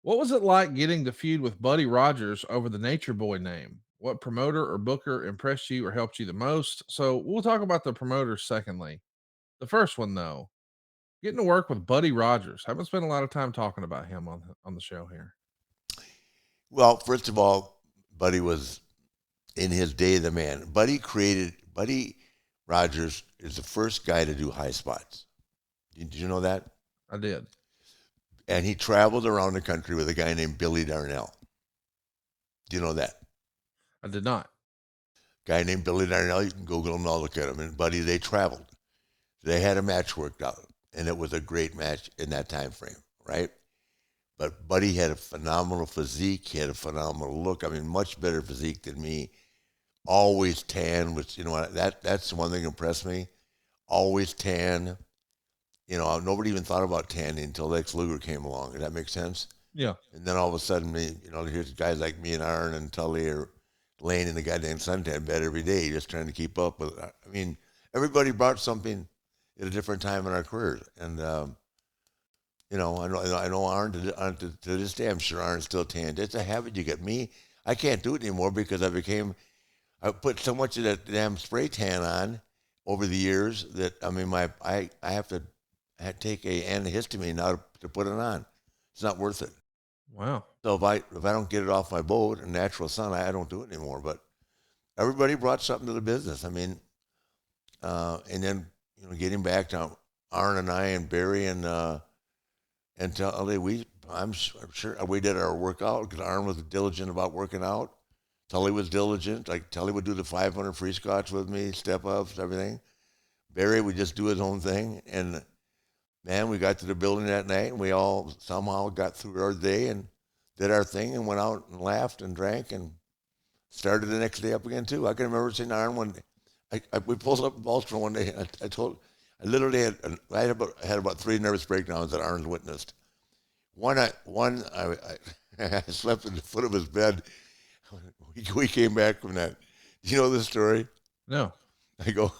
S1: what was it like getting to feud with Buddy Rogers over the Nature Boy name? What promoter or booker impressed you or helped you the most? So we'll talk about the promoters secondly. The first one, though, getting to work with Buddy Rogers. Haven't spent a lot of time talking about him on the show here.
S3: Well, first of all, Buddy was, in his day, the man. Buddy Rogers is the first guy to do high spots. Did you know that?
S1: I did.
S3: And he traveled around the country with a guy named Billy Darnell. Do you know that?
S1: I did not.
S3: Guy named Billy Darnell, you can Google him and I'll look at him. And Buddy, they traveled. They had a match worked out, and it was a great match in that time frame, right? But Buddy had a phenomenal physique. He had a phenomenal look. I mean, much better physique than me. Always tan, which, that's the one thing that impressed me. Always tan. Nobody even thought about tanning until Lex Luger came along. Does that make sense?
S1: Yeah.
S3: And then all of a sudden, here's guys like me and Arn and Tully are laying in the goddamn suntan bed every day, just trying to keep up with it. I mean, everybody brought something at a different time in our careers. And, I know Arn to this day, I'm sure Arn's still tanned. It's a habit you get. Me, I can't do it anymore because I put so much of that damn spray tan on over the years that, I have to take a antihistamine now to put it on. It's not worth it.
S1: Wow.
S3: So if I don't get it off my boat in natural sun, I don't do it anymore. But everybody brought something to the business. And then getting back to Arn and I and Barry and Tully, I'm sure we did our workout because Arn was diligent about working out. Tully was diligent. Like Tully would do the 500 free squats with me, step ups, everything. Barry would just do his own thing. And man, we got to the building that night and we all somehow got through our day and did our thing and went out and laughed and drank and started the next day up again too. I can remember seeing Arn one day. We pulled up in Baltimore one day. I literally had about 3 nervous breakdowns that Arn witnessed. I slept at the foot of his bed. We came back from that. Do you know this story?
S1: No.
S3: I go,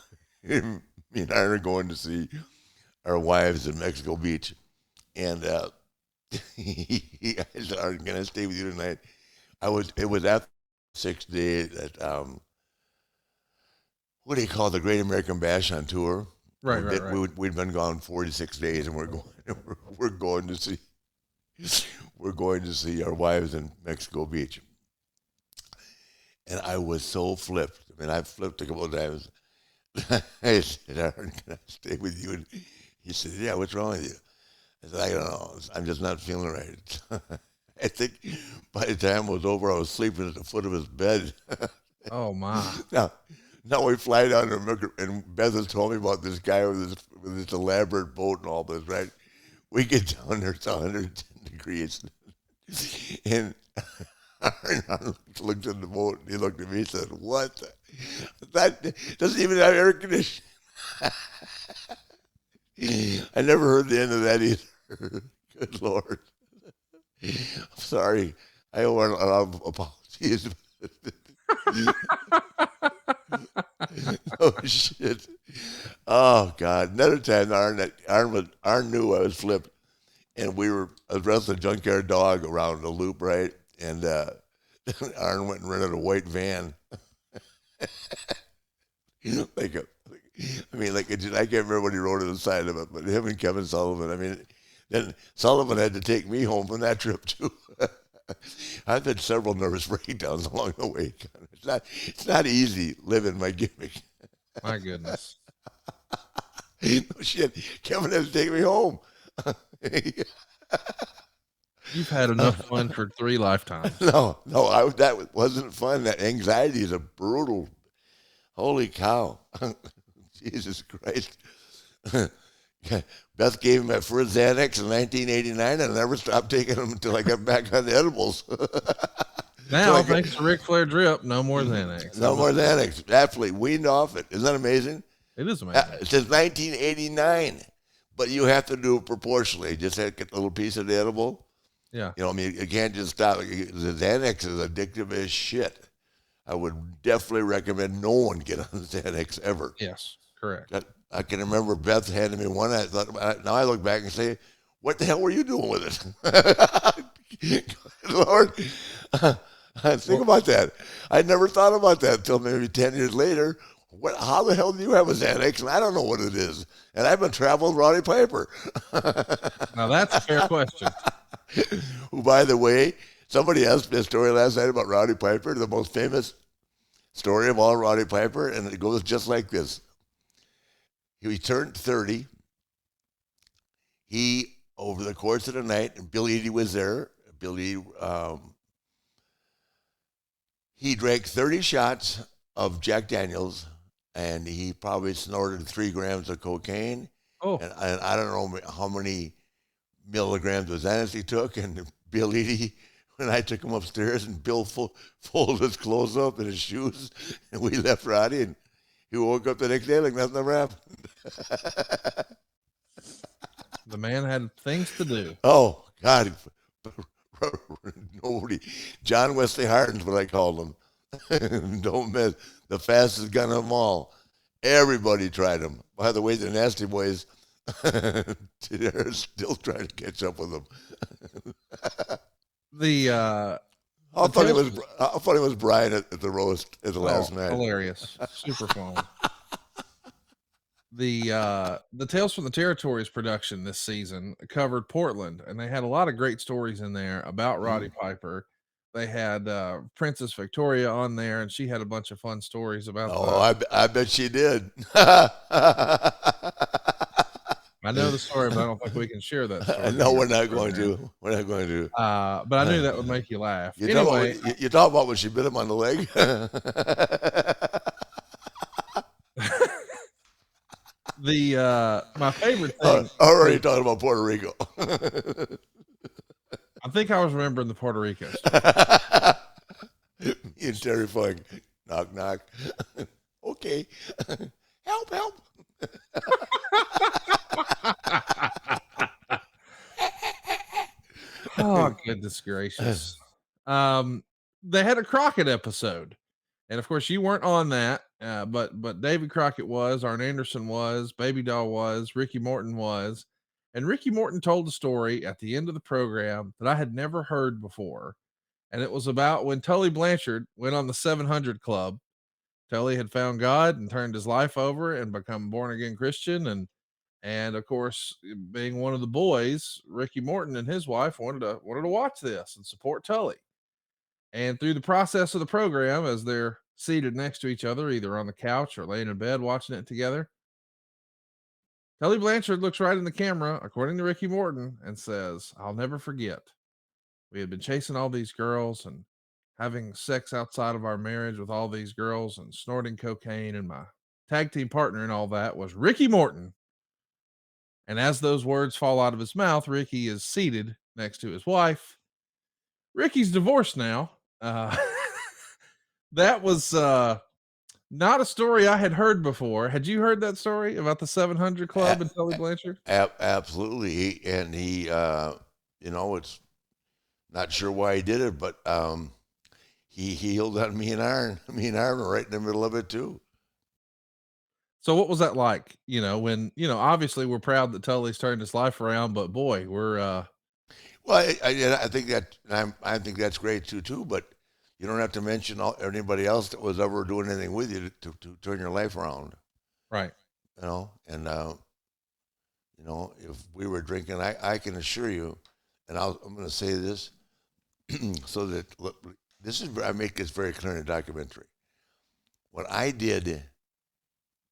S3: me and Aaron are going to see our wives in Mexico Beach. And he said, "Aaron, can I stay with you tonight?" It was after the 6th day that, what do you call it, the Great American Bash on tour?
S1: Right.
S3: We'd been gone 46 days, and we're going to see our wives in Mexico Beach. And I was so flipped. I mean, I flipped a couple of times. I said, "Aaron, can I stay with you?" And he said, "Yeah, what's wrong with you?" I said, "I don't know. I'm just not feeling right." I think by the time it was over, I was sleeping at the foot of his bed.
S1: Oh, my.
S3: Now we fly down to, and Beth has told me about this guy with this elaborate boat and all this, right? We get down there, it's 110 degrees. And Arnold looked at the boat, and he looked at me and said, "What? That doesn't even have air conditioning." I never heard the end of that either. Good Lord. I'm sorry. I owe a lot of apologies. Oh, shit. Oh, God. Another time, Arn knew I was flipped, and I was wrestling a junkyard dog around the loop, right? And Arn went and rented a white van. I can't remember what he wrote on the side of it, but him and Kevin Sullivan, I mean, then Sullivan had to take me home from that trip, too. I've had several nervous breakdowns along the way. It's not easy living my gimmick.
S1: My goodness.
S3: No shit. Kevin had to take me home.
S1: You've had enough fun for 3 lifetimes.
S3: No, that wasn't fun. That anxiety is a brutal. Holy cow. Jesus Christ. Beth gave me my first Xanax in 1989, and I never stopped taking them until I got back on the edibles.
S1: Now, thanks to Ric Flair drip, no more Xanax.
S3: No more Xanax. Absolutely weaned off it. Isn't that amazing?
S1: It is amazing.
S3: Since 1989, but you have to do it proportionally. Just have to get a little piece of the edible.
S1: Yeah.
S3: You know, I mean, you can't just stop. The Xanax is addictive as shit. I would definitely recommend no one get on Xanax ever.
S1: Yes, correct.
S3: I can remember Beth handed me one. I thought, now I look back and say, "What the hell were you doing with it?" Lord, think about that. I never thought about that until maybe 10 years later. How the hell do you have a Xanax? And I don't know what it is. And I've been traveling with Roddy Piper.
S1: Now that's a fair question.
S3: Who, by the way, somebody asked me a story last night about Roddy Piper, the most famous story of all Roddy Piper, and it goes just like this. He turned 30. He, over the course of the night, and Bill Eadie was there. He drank 30 shots of Jack Daniels, and he probably snorted 3 grams of cocaine.
S1: Oh.
S3: And I don't know how many milligrams of Xanax he took. And Bill Eadie, when I took him upstairs, and Bill folded his clothes up in his shoes, and we left Roddy, and he woke up the next day like nothing ever happened.
S1: The man had things to do.
S3: Oh, God. Nobody. John Wesley Harden's what I called him. Don't miss. The fastest gun of them all. Everybody tried him. By the way, the Nasty Boys, they're still trying to catch up with them. How funny was Brian at the roast at the last night?
S1: Hilarious. Super fun. The Tales from the Territories production this season covered Portland, and they had a lot of great stories in there about Roddy Piper. They had Princess Victoria on there, and she had a bunch of fun stories about
S3: I bet she did.
S1: I know the story, but I don't think we can share that story.
S3: No, we're not going to. We're not going to.
S1: But I knew that would make you laugh.
S3: You talk about when she bit him on the leg?
S1: My favorite thing.
S3: Already talking about Puerto Rico.
S1: I think I was remembering the Puerto Rico story.
S3: Me and Terry Funk. Knock, knock. Okay. Help.
S1: Oh, goodness gracious. They had a Crockett episode. And of course, you weren't on that, but David Crockett was, Arn Anderson was, Baby Doll was, Ricky Morton was, and Ricky Morton told a story at the end of the program that I had never heard before, and it was about when Tully Blanchard went on the 700 Club. Tully had found God and turned his life over and become born again Christian, and of course, being one of the boys, Ricky Morton and his wife wanted to watch this and support Tully. And through the process of the program, as they're seated next to each other, either on the couch or laying in bed watching it together, Tully Blanchard looks right in the camera, according to Ricky Morton, and says, "I'll never forget. We had been chasing all these girls and having sex outside of our marriage with all these girls and snorting cocaine, and my tag team partner and all that was Ricky Morton." And as those words fall out of his mouth, Ricky is seated next to his wife. Ricky's divorced now. That was not a story I had heard before. Had you heard that story about the 700 Club and Tully Blanchard?
S3: Absolutely. He, it's not sure why he did it, but he healed on me and Arn. Me and Arn were right in the middle of it too.
S1: So what was that like? When obviously we're proud that Tully's turned his life around, but boy, we're
S3: Well, I think that I think that's great too. But you don't have to mention anybody else that was ever doing anything with you to turn your life around.
S1: right.
S3: And if we were drinking, I can assure you, and I'm going to say this, so that I make this very clear in the documentary. What I did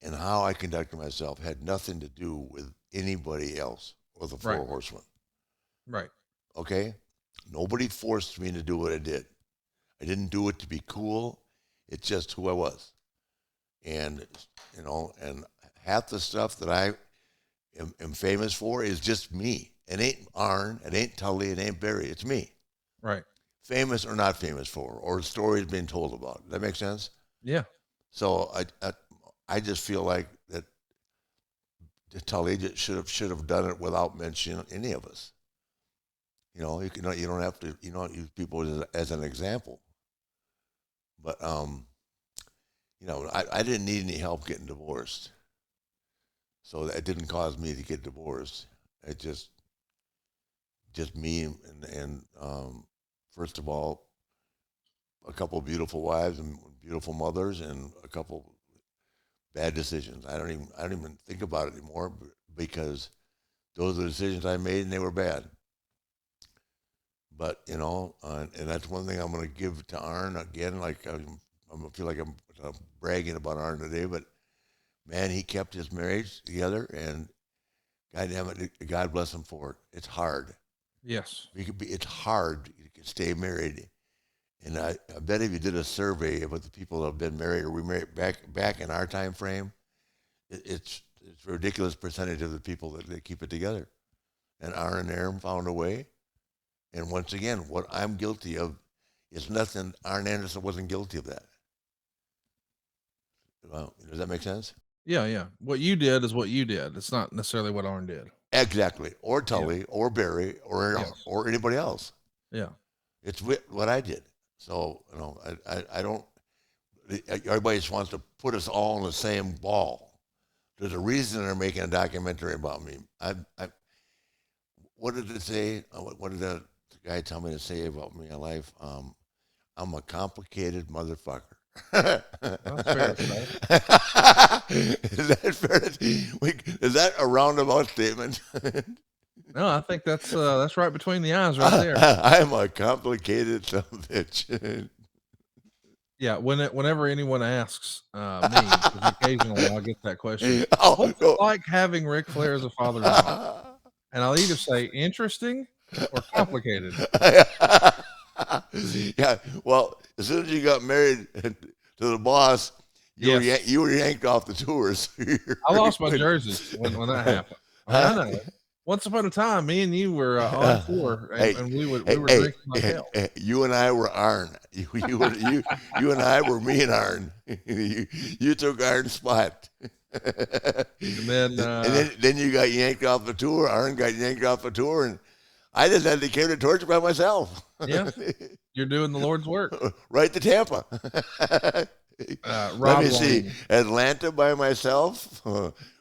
S3: and how I conducted myself had nothing to do with anybody else or the Four Horsemen.
S1: Right.
S3: Okay? Nobody forced me to do what I did. I didn't do it to be cool. It's just who I was. And, and half the stuff that I am famous for is just me. It ain't Arn, it ain't Tully, it ain't Barry. It's me.
S1: Right.
S3: Famous or not famous for, or stories being told about. Does that make sense?
S1: Yeah.
S3: So I just feel like that Tully should have done it without mentioning any of us. You don't have to, use people as an example. But I didn't need any help getting divorced, so that didn't cause me to get divorced. It just me and first of all, a couple of beautiful wives and beautiful mothers, and a couple bad decisions. I don't even think about it anymore because those are the decisions I made and they were bad. But and that's one thing I'm going to give to Arn again. Like I feel like I'm bragging about Arn today, but man, he kept his marriage together, and God damn it, God bless him for it. It's hard.
S1: Yes.
S3: It's hard to stay married. And I bet if you did a survey about the people that have been married or remarried back in our time frame, it's a ridiculous percentage of the people that they keep it together. And Arn and Aaron found a way. And once again, what I'm guilty of is nothing. Arn Anderson wasn't guilty of that. Well, does that make sense?
S1: Yeah, yeah. What you did is what you did. It's not necessarily what Arn did.
S3: Exactly. Or Tully, or Barry, or anybody else.
S1: Yeah.
S3: It's what I did. So, I don't, everybody just wants to put us all in the same ball. There's a reason they're making a documentary about me. What did it say? What did the guy tell me to say about me in life? I'm a complicated motherfucker.
S1: That's fair to say.
S3: Is that fair? Is that a roundabout statement?
S1: No, I think that's right between the eyes right there.
S3: I'm a complicated son of a bitch.
S1: Yeah, whenever anyone asks me, 'cause occasionally I'll get that question. What's it like having Ric Flair as a father-in-law? And I'll either say interesting or complicated.
S3: Yeah, well, as soon as you got married to the boss, you were yanked off the tours.
S1: I lost my jerseys when that happened. I know. Once upon a time, me and you were on tour, and we were drinking like hell.
S3: You and I were Arn. You and I were me and Arn. You took Arn's spot.
S1: And then
S3: you got yanked off the tour. Arn got yanked off the tour, and I just had to carry the torch by myself.
S1: Yeah, you're doing the Lord's work.
S3: Right to Tampa.
S1: Rob
S3: Let me see.
S1: Lang.
S3: Atlanta by myself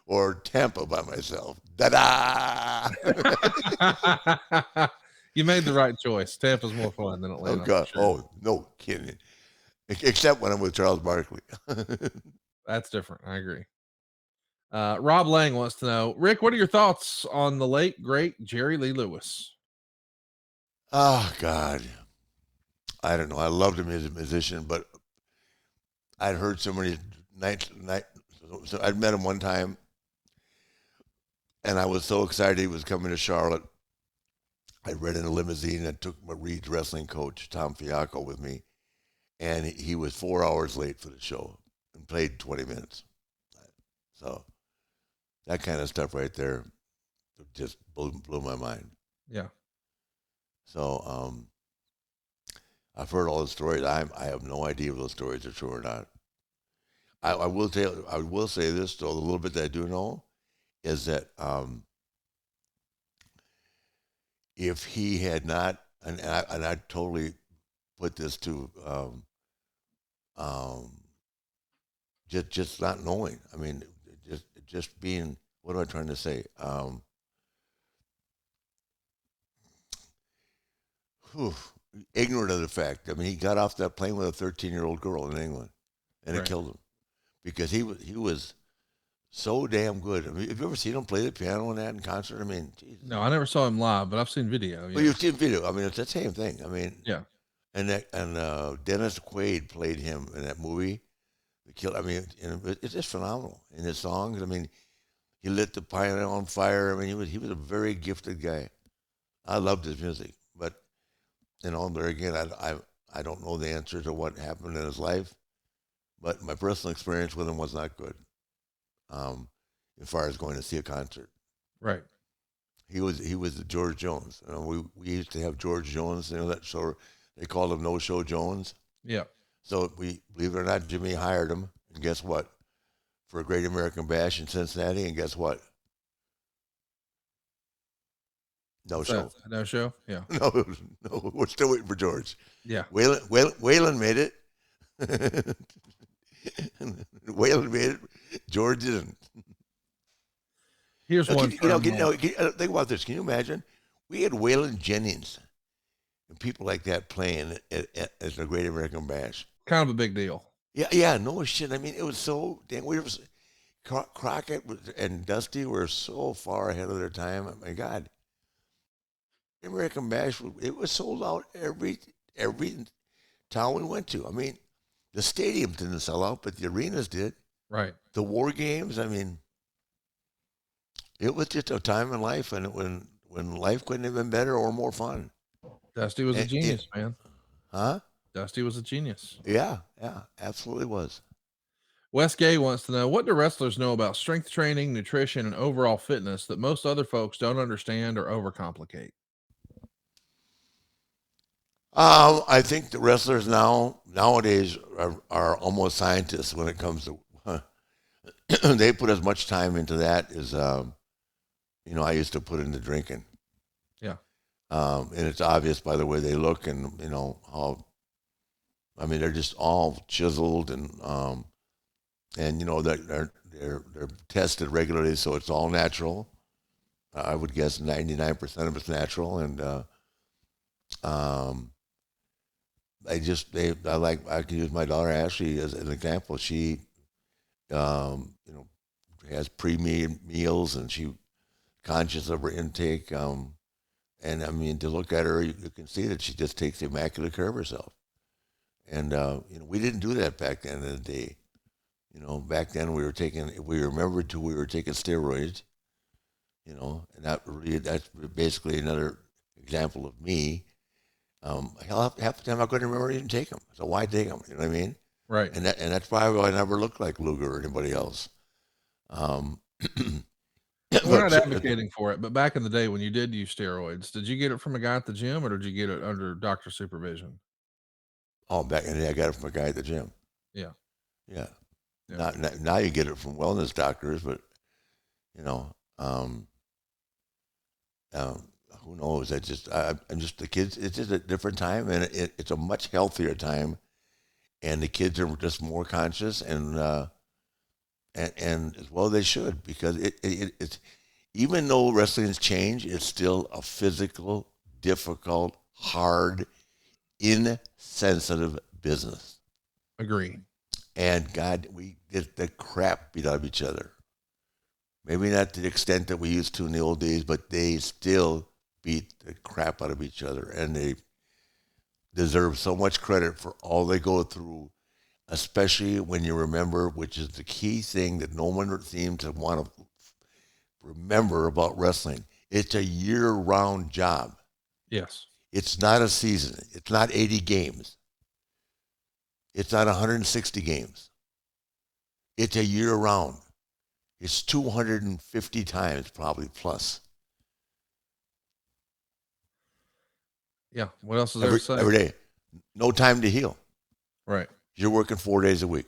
S3: or Tampa by myself. Da-da!
S1: You made the right choice. Tampa's more fun than Atlanta.
S3: Oh, God.
S1: Sure.
S3: Oh, no kidding. Except when I'm with Charles Barkley.
S1: That's different. I agree. Rob Lang wants to know, Rick, what are your thoughts on the late, great Jerry Lee Lewis?
S3: Oh, God. I don't know. I loved him as a musician, but I'd heard so many so I'd met him one time, and I was so excited he was coming to Charlotte. I read in a limousine and took my Reed's wrestling coach, Tom Fiacco, with me, and he was 4 hours late for the show and played 20 minutes. So that kind of stuff right there just blew my mind.
S1: Yeah.
S3: So I've heard all the stories. I have no idea if those stories are true or not. I will say this though, the little bit that I do know is that if he had not, and I totally put this to just not knowing. I mean, just being. What am I trying to say? Ignorant of the fact. I mean, he got off that plane with a 13-year-old girl in England, and it killed him because he was so damn good. I mean, have you ever seen him play the piano in that in concert? I mean, Jesus.
S1: No, I never saw him live, but I've seen video.
S3: Well, you've seen video. I mean, it's the same thing. I mean,
S1: yeah.
S3: And Dennis Quaid played him in that movie. I mean, it's just phenomenal in his songs. I mean, he lit the piano on fire. I mean, he was a very gifted guy. I loved his music, but there again, I don't know the answer to what happened in his life, but my personal experience with him was not good. As far as going to see a concert,
S1: right?
S3: He was the George Jones. You know, we used to have George Jones. You know that show. They called him No Show Jones.
S1: Yeah.
S3: So we, believe it or not, Jimmy hired him, and guess what? For a Great American Bash in Cincinnati, and guess what? No show.
S1: No show? Yeah.
S3: No, we're still waiting for George.
S1: Yeah.
S3: Waylon made it. Waylon made it. George didn't.
S1: Here's one.
S3: Think about this. Can you imagine? We had Waylon Jennings and people like that playing at the Great American Bash.
S1: Kind of a big deal.
S3: Yeah, no shit. I mean, it was so damn. Crockett and Dusty were so far ahead of their time. Oh my God. American Bash, it was sold out every town we went to. I mean, the stadium didn't sell out, but the arenas did.
S1: Right.
S3: The war games, I mean, it was just a time in life when life couldn't have been better or more fun.
S1: Dusty was a genius, man.
S3: Huh?
S1: Dusty was a genius.
S3: Yeah, absolutely was.
S1: Wes Gay wants to know, what do wrestlers know about strength training, nutrition, and overall fitness that most other folks don't understand or overcomplicate?
S3: I think the wrestlers nowadays are almost scientists when it comes to. They put as much time into that as I used to put into drinking.
S1: Yeah.
S3: And it's obvious by the way they look, and how. I mean, they're just all chiseled, and they're tested regularly, so it's all natural. I would guess 99% of it's natural, and I can use my daughter Ashley as an example. She, has pre-made meals, and she conscious of her intake. And I mean, to look at her, you can see that she just takes immaculate care of herself. And we didn't do that back then in the day. Back then we were taking steroids. And that's basically another example of me. Half the time I couldn't remember to even take them. So why take them? You know what I mean?
S1: Right.
S3: And that's probably why I never looked like Luger or anybody else.
S1: We're not advocating for it, but back in the day when you did use steroids, did you get it from a guy at the gym, or did you get it under doctor supervision?
S3: Oh, back in the day, I got it from a guy at the gym.
S1: Yeah.
S3: Yeah. Now you get it from wellness doctors, but who knows? I'm just the kids. It's just a different time, and it's a much healthier time, and the kids are just more conscious, and as well they should, because it's even though wrestling's changed, it's still a physical, difficult, hard, insensitive business.
S1: Agree.
S3: And God, we get the crap beat out of each other. Maybe not to the extent that we used to in the old days, but they still beat the crap out of each other. And they deserve so much credit for all they go through, especially when you remember, which is the key thing that no one seems to want to remember about wrestling. It's a year-round job.
S1: Yes.
S3: It's not a season. It's not 80 games. It's not 160 games. It's a year-round. It's 250 times probably plus.
S1: Yeah. What else is there to say?
S3: Every day. No time to heal.
S1: Right.
S3: You're working 4 days a week.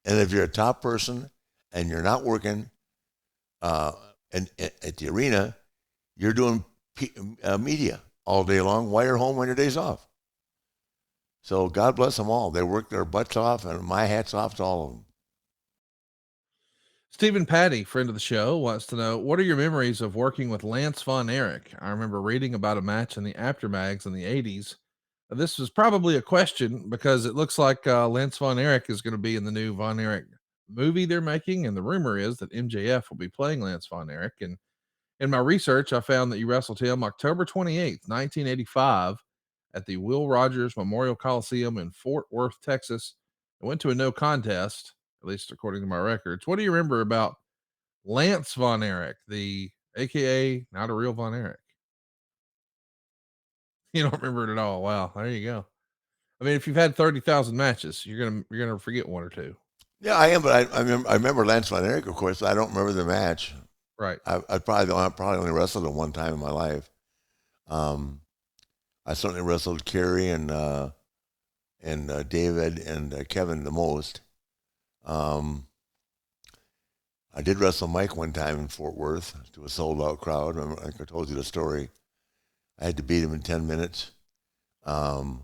S3: And if you're a top person and you're not working and at the arena, you're doing media all day long while you're home on your days off. So God bless them all. They work their butts off, and my hat's off to all of them.
S1: Stephen Patty, friend of the show, wants to know, what are your memories of working with Lance Von Erich? I remember reading about a match in the Aftermags in the 80s. This was probably a question because it looks like Lance Von Erich is going to be in the new Von Erich movie they're making, and the rumor is that MJF will be playing Lance Von Erich. And in my research, I found that you wrestled him October 28th, 1985 at the Will Rogers Memorial Coliseum in Fort Worth, Texas. It went to a no contest, at least according to my records. What do you remember about Lance Von Erich, the AKA not a real Von Erich? You don't remember it at all. Wow. There you go. I mean, if you've had 30,000 matches, you're gonna forget one or two.
S3: Yeah, I am, but I remember Lance Von Erich, of course. I don't remember the match.
S1: Right.
S3: I probably only wrestled him one time in my life. I certainly wrestled Kerry and David and Kevin the most. I did wrestle Mike one time in Fort Worth to a sold-out crowd. I think I told you the story. I had to beat him in 10 minutes to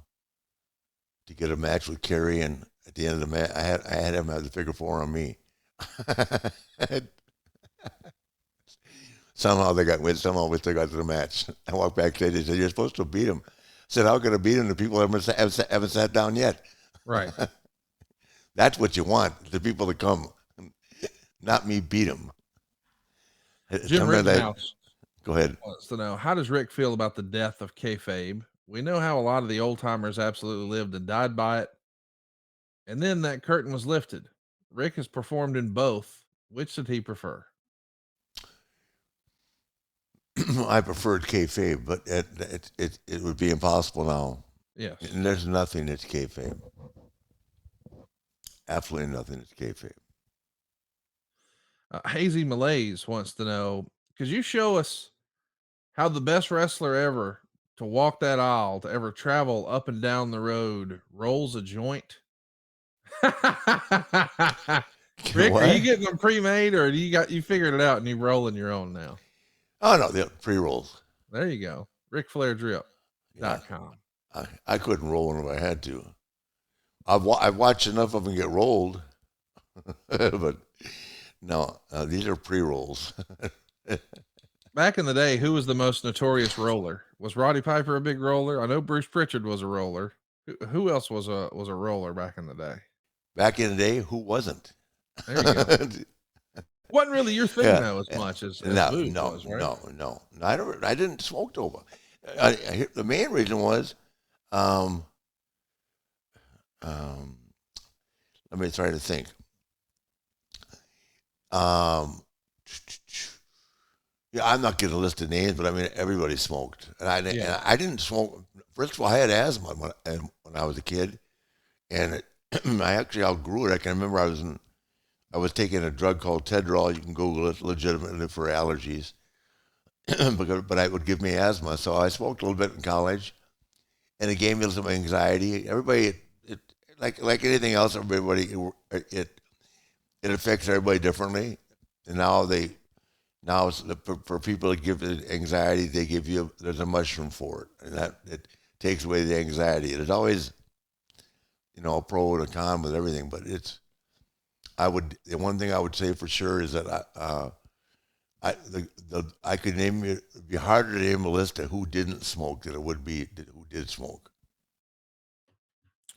S3: get a match with Kerry, and at the end of the match, I had him have the figure four on me. Somehow we still got to the match. I walked backstage. They said, "You're supposed to beat him." I said, "How could I beat him? The people haven't sat down yet."
S1: Right.
S3: That's what you want, the people to come, not me beat them.
S1: Jim Rittenhouse
S3: go ahead.
S1: Wants to know, how does Rick feel about the death of kayfabe? We know how a lot of the old timers absolutely lived and died by it. And then that curtain was lifted. Rick has performed in both. Which did he prefer?
S3: I preferred kayfabe, but it would be impossible now.
S1: Yes.
S3: And there's nothing that's kayfabe. Absolutely nothing that's kayfabe.
S1: Hazy Malaise wants to know, could you show us how the best wrestler ever to walk that aisle, to ever travel up and down the road, rolls a joint? Rick,
S3: What?
S1: are you getting them pre-made, or you figured it out and you're rolling your own now?
S3: Oh no, the pre-rolls.
S1: There you go. Ric Flair Drip.com.
S3: I couldn't roll one if I had to. I've watched enough of them get rolled, but no, these are pre-rolls.
S1: Back in the day, who was the most notorious roller? Was Roddy Piper a big roller? I know Bruce Pritchard was a roller. Who else was a roller back in the day?
S3: Back in the day, who wasn't?
S1: There you go. Wasn't really your thing though, as much as
S3: no,
S1: booze was, right?
S3: No. I didn't smoke over. The main reason was, let me try to think. Yeah, I'm not going to list the names, but I mean everybody smoked, and I didn't smoke. First of all, I had asthma when I was a kid, and I actually outgrew it. I can remember I was taking a drug called Tedrol. You can Google it, legitimately for allergies, but it would give me asthma. So I smoked a little bit in college, and it gave me some anxiety. Everybody, like anything else, it affects everybody differently. And now Now, for people that give it anxiety, there's a mushroom for it, and that it takes away the anxiety. There's always, a pro and a con with everything, but the one thing I would say for sure is that I could name you. It'd be harder to name a list of who didn't smoke than it would be who did smoke.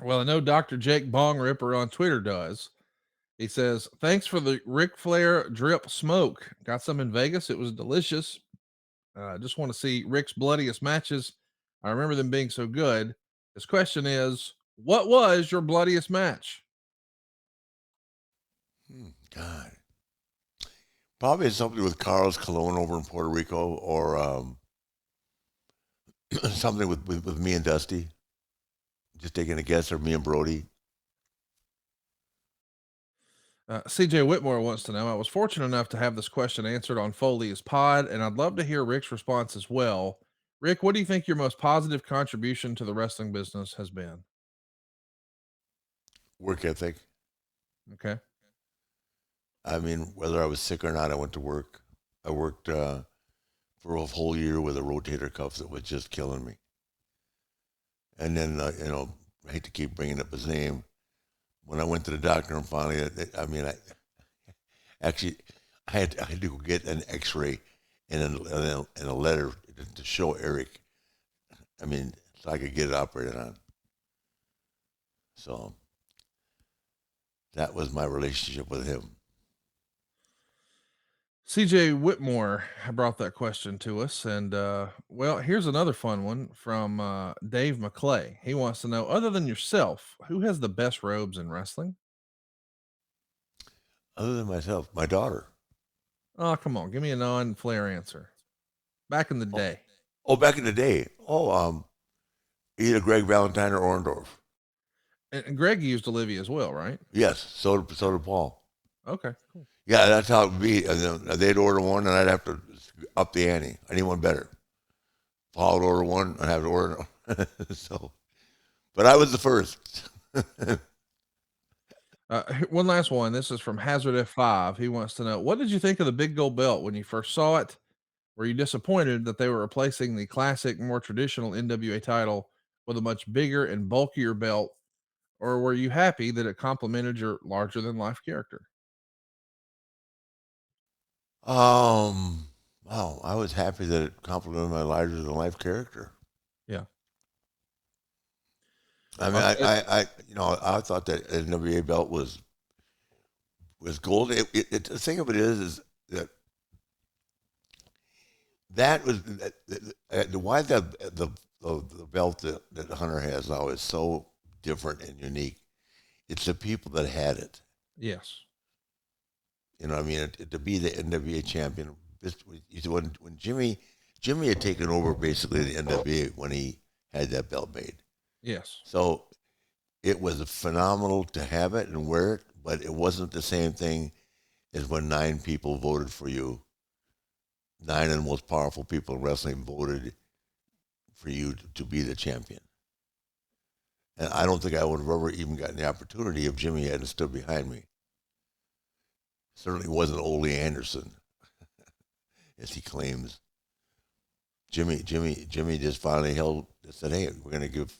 S1: Well, I know Dr. Jake Bong Ripper on Twitter does. He says, thanks for the Ric Flair drip smoke. Got some in Vegas. It was delicious. Just want to see Rick's bloodiest matches. I remember them being so good. His question is, what was your bloodiest match?
S3: God. Probably something with Carlos Colon over in Puerto Rico, or something with me and Dusty. Just taking a guess, or me and Brody.
S1: CJ Whitmore wants to know, I was fortunate enough to have this question answered on Foley's pod, and I'd love to hear Rick's response as well. Rick, what do you think your most positive contribution to the wrestling business has been?
S3: Work ethic.
S1: Okay.
S3: I mean, whether I was sick or not, I went to work. I worked for a whole year with a rotator cuff that was just killing me. And then, I hate to keep bringing up his name. When I went to the doctor and finally, I had to go get an X-ray and a letter to show Erich. I mean, so I could get it operated on. So that was my relationship with him.
S1: CJ Whitmore brought that question to us, and well, here's another fun one from Dave McClay. He wants to know, other than yourself, who has the best robes in wrestling?
S3: Other than myself, my daughter.
S1: Oh, come on, give me a non-Flair answer. Back in the day.
S3: Oh, back in the day. Either Greg Valentine or Orndorff.
S1: And Greg used Olivia as well, right?
S3: Yes, so did Paul.
S1: Okay, cool.
S3: Yeah, that's how it would be. And then they'd order one, and I'd have to up the ante. I need one better. Paul would order one, I'd have to order. But I was the first.
S1: One last one. This is from Hazard F5. He wants to know, what did you think of the big gold belt when you first saw it? Were you disappointed that they were replacing the classic, more traditional NWA title with a much bigger and bulkier belt? Or were you happy that it complemented your larger than life character?
S3: Wow, I was happy that it complimented my larger than life character.
S1: Yeah.
S3: I mean, I thought that NWA belt was gold. The thing of it is that was why the belt that Hunter has now is so different and unique. It's the people that had it.
S1: Yes.
S3: I mean, to be the NWA champion, when Jimmy had taken over basically the NWA when he had that belt made.
S1: Yes.
S3: So it was phenomenal to have it and wear it, but it wasn't the same thing as when 9 people voted for you. 9 of the most powerful people in wrestling voted for you to be the champion. And I don't think I would have ever even gotten the opportunity if Jimmy hadn't stood behind me. Certainly wasn't Ole Anderson, as he claims. Jimmy just finally said, hey, we're going to give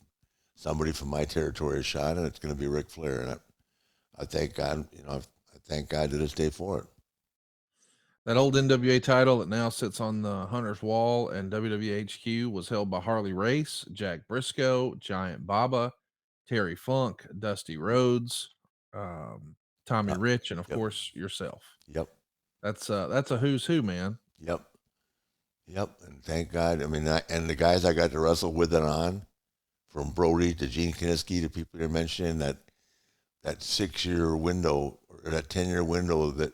S3: somebody from my territory a shot, and it's going to be Ric Flair. And I thank God, I thank God to this day for it.
S1: That old NWA title that now sits on the Hunter's Wall and WWE HQ was held by Harley Race, Jack Briscoe, Giant Baba, Terry Funk, Dusty Rhodes, Tommy Rich, and of course yourself.
S3: Yep.
S1: That's a who's who, man.
S3: Yep. And thank God. I mean, and the guys I got to wrestle with and on, from Brody to Gene Kinitsky to people you're mentioning, that 6-year window or that 10-year window that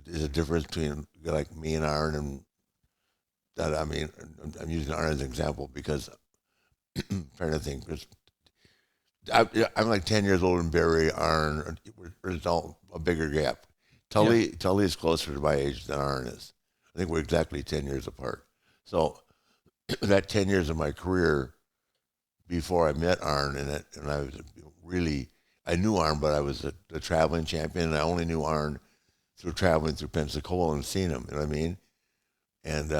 S3: is a difference between like me and Arn, and that, I mean, I'm using Arn as an example because I'm trying to think. I'm like 10 years older than Barry, Arn. There's all a bigger gap. Tully is closer to my age than Arn is. I think we're exactly 10 years apart. So that 10 years of my career before I met Arn, and I was I knew Arn, but I was a traveling champion, and I only knew Arn through traveling through Pensacola and seeing him. You know what I mean? And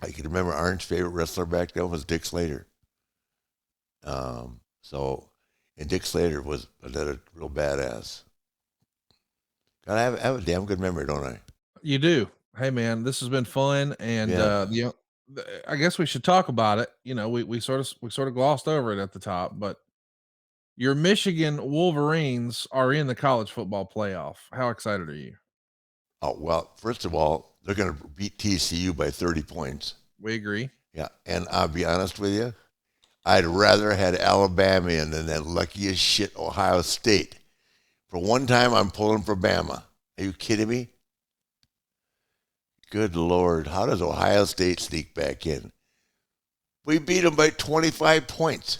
S3: I can remember Arn's favorite wrestler back then was Dick Slater. And Dick Slater was another real badass. God, I have a damn good memory, don't I?
S1: You do. Hey man, this has been fun, and I guess we should talk about it. You know, we sort of glossed over it at the top, but your Michigan Wolverines are in the college football playoff. How excited are you?
S3: Oh, well, first of all, they're going to beat TCU by 30 points.
S1: We agree.
S3: Yeah, and I'll be honest with you, I'd rather had Alabama in than that lucky as shit Ohio State. For one time, I'm pulling for Bama. Are you kidding me? Good Lord, how does Ohio State sneak back in? We beat them by 25 points.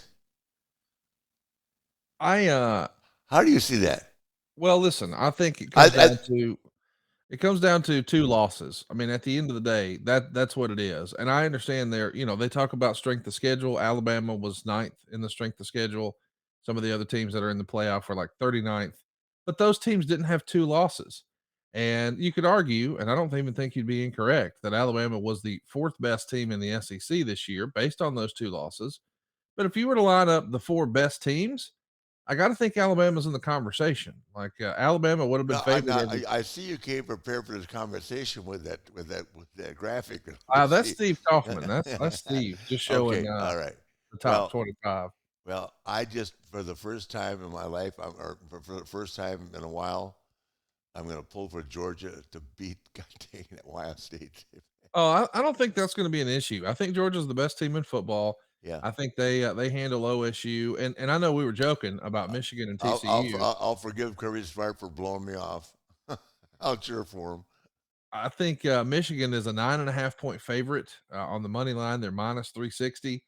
S3: How do you see that?
S1: Well, listen, I think it comes down to two losses. I mean, at the end of the day, that's what it is. And I understand they talk about strength of schedule. Alabama was 9th in the strength of schedule. Some of the other teams that are in the playoff were like 39th, but those teams didn't have 2 losses. And you could argue, and I don't even think you'd be incorrect, that Alabama was the 4th best team in the SEC this year based on those 2 losses. But if you were to line up the 4 best teams, I got to think Alabama's in the conversation. Like Alabama would have been favored.
S3: I see you came prepared for this conversation with that graphic.
S1: That's Steve Kaufman. That's Steve just showing.
S3: All right.
S1: The top 25.
S3: Well, I just for the first time in my life, or for the first time in a while, I'm going to pull for Georgia to beat Ohio State.
S1: Oh, I don't think that's going to be an issue. I think Georgia's the best team in football.
S3: Yeah,
S1: I think they handle OSU, and I know we were joking about Michigan and TCU.
S3: I'll forgive Kirby Smart for blowing me off. I'll cheer for him.
S1: I think Michigan is a 9.5 point favorite on the money line. They're minus 360.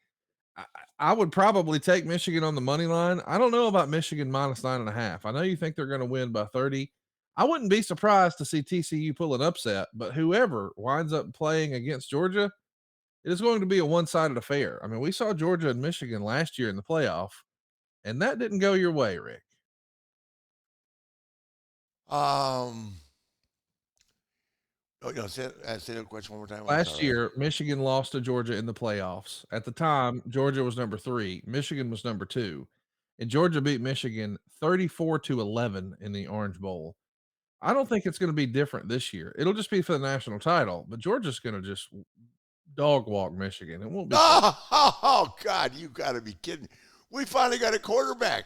S1: I would probably take Michigan on the money line. I don't know about Michigan minus 9.5. I know you think they're going to win by 30. I wouldn't be surprised to see TCU pull an upset, but whoever winds up playing against Georgia, it is going to be a one-sided affair. I mean, we saw Georgia and Michigan last year in the playoff, and that didn't go your way, Rick.
S3: Say that question one more time.
S1: Last year, Michigan lost to Georgia in the playoffs. At the time, Georgia was number 3, Michigan was number 2, and Georgia beat Michigan 34-11 in the Orange Bowl. I don't think it's going to be different this year. It'll just be for the national title, but Georgia's going to just dog walk Michigan. It won't be.
S3: Oh God, you got to be kidding! We finally got a quarterback.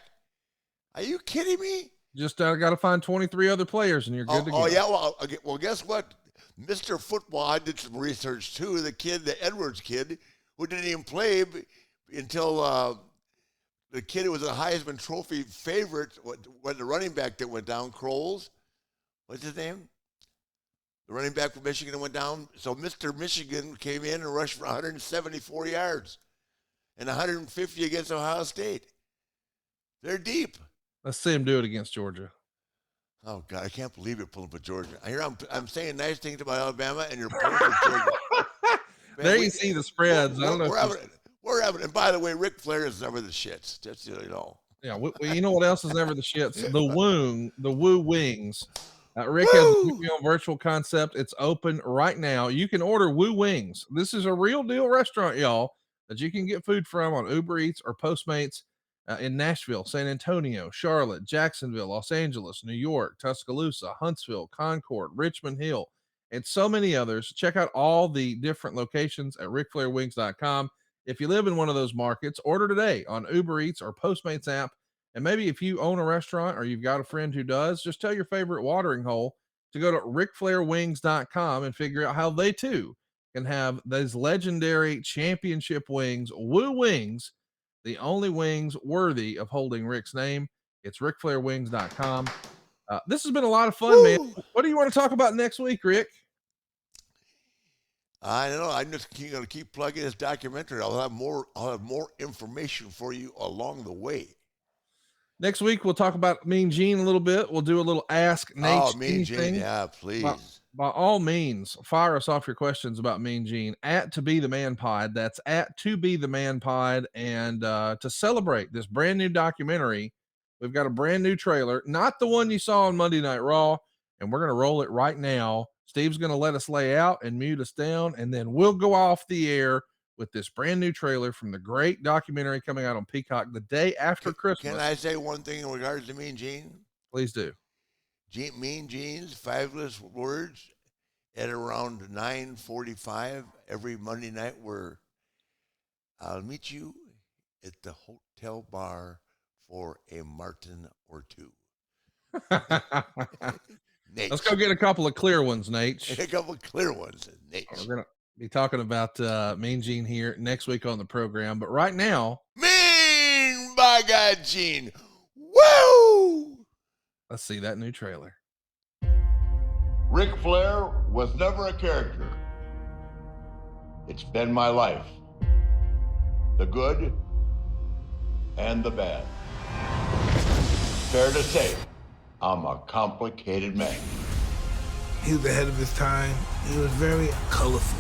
S3: Are you kidding me?
S1: Just got to find 23 other players, and you're good to go.
S3: Oh yeah, well, guess what? Mr. Football, I did some research too. The Edwards kid, who didn't even play until the kid who was a Heisman Trophy favorite, when the running back that went down, Kroles. What's his name? The running back from Michigan went down. So Mr. Michigan came in and rushed for 174 yards and 150 against Ohio State. They're deep.
S1: Let's see him do it against Georgia.
S3: Oh, God, I can't believe you're pulling for Georgia. I'm saying nice things about Alabama, and you're pulling for Georgia. Man,
S1: there you see the spreads.
S3: We're having, and by the way, Ric Flair is never the shits. Just so you know.
S1: Yeah, you know what else is never the shits? The Woo Wings. Rick has a virtual concept. It's open right now. You can order Woo Wings. This is a real deal restaurant, y'all, that you can get food from on Uber Eats or Postmates in Nashville, San Antonio, Charlotte, Jacksonville, Los Angeles, New York, Tuscaloosa, Huntsville, Concord, Richmond Hill, and so many others. Check out all the different locations at RicFlairWings.com. If you live in one of those markets, order today on Uber Eats or Postmates app. And maybe if you own a restaurant or you've got a friend who does, just tell your favorite watering hole to go to RicFlairWings.com and figure out how they too can have those legendary championship wings, Woo Wings, the only wings worthy of holding Rick's name. It's RicFlairWings.com. This has been a lot of fun, man. What do you want to talk about next week, Rick?
S3: I don't know. I'm just going to keep plugging this documentary. I'll have more information for you along the way.
S1: Next week, we'll talk about Mean Gene a little bit. We'll do a little Ask Nate.
S3: Oh, Mean Gene, yeah, please.
S1: By all means, fire us off your questions about Mean Gene at To Be the Man Pod. That's at To Be the Man Pod. And to celebrate this brand new documentary, we've got a brand new trailer, not the one you saw on Monday Night Raw. and we're going to roll it right now. Steve's going to let us lay out and mute us down, and then we'll go off the air with this brand new trailer from the great documentary coming out on Peacock the day after Christmas.
S3: Can I say one thing in regards to Mean Gene?
S1: Please do.
S3: Mean Gene's 5-less words at around 9:45 every Monday night, where I'll meet you at the hotel bar for a Martin or two.
S1: Let's go get a couple of clear ones, Nate.
S3: A couple of clear ones, Nate.
S1: We're going to be talking about Mean Gene here next week on the program. But right now,
S3: Mean by God, Gene. Woo!
S1: Let's see that new trailer.
S2: Ric Flair was never a character. It's been my life. The good and the bad. Fair to say, I'm a complicated man.
S4: He was ahead of his time. He was very colorful.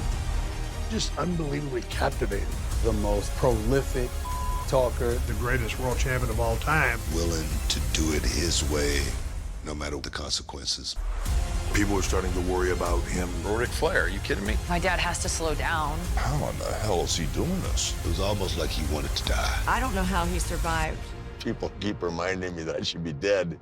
S5: Just unbelievably captivating. The most prolific talker.
S4: The greatest world champion of all time.
S6: Willing to do it his way, no matter the consequences.
S7: People are starting to worry about him.
S8: Ric Flair, are you kidding me?
S9: My dad has to slow down.
S7: How in the hell is he doing this?
S6: It was almost like he wanted to die.
S9: I don't know how he survived.
S3: People keep reminding me that I should be dead.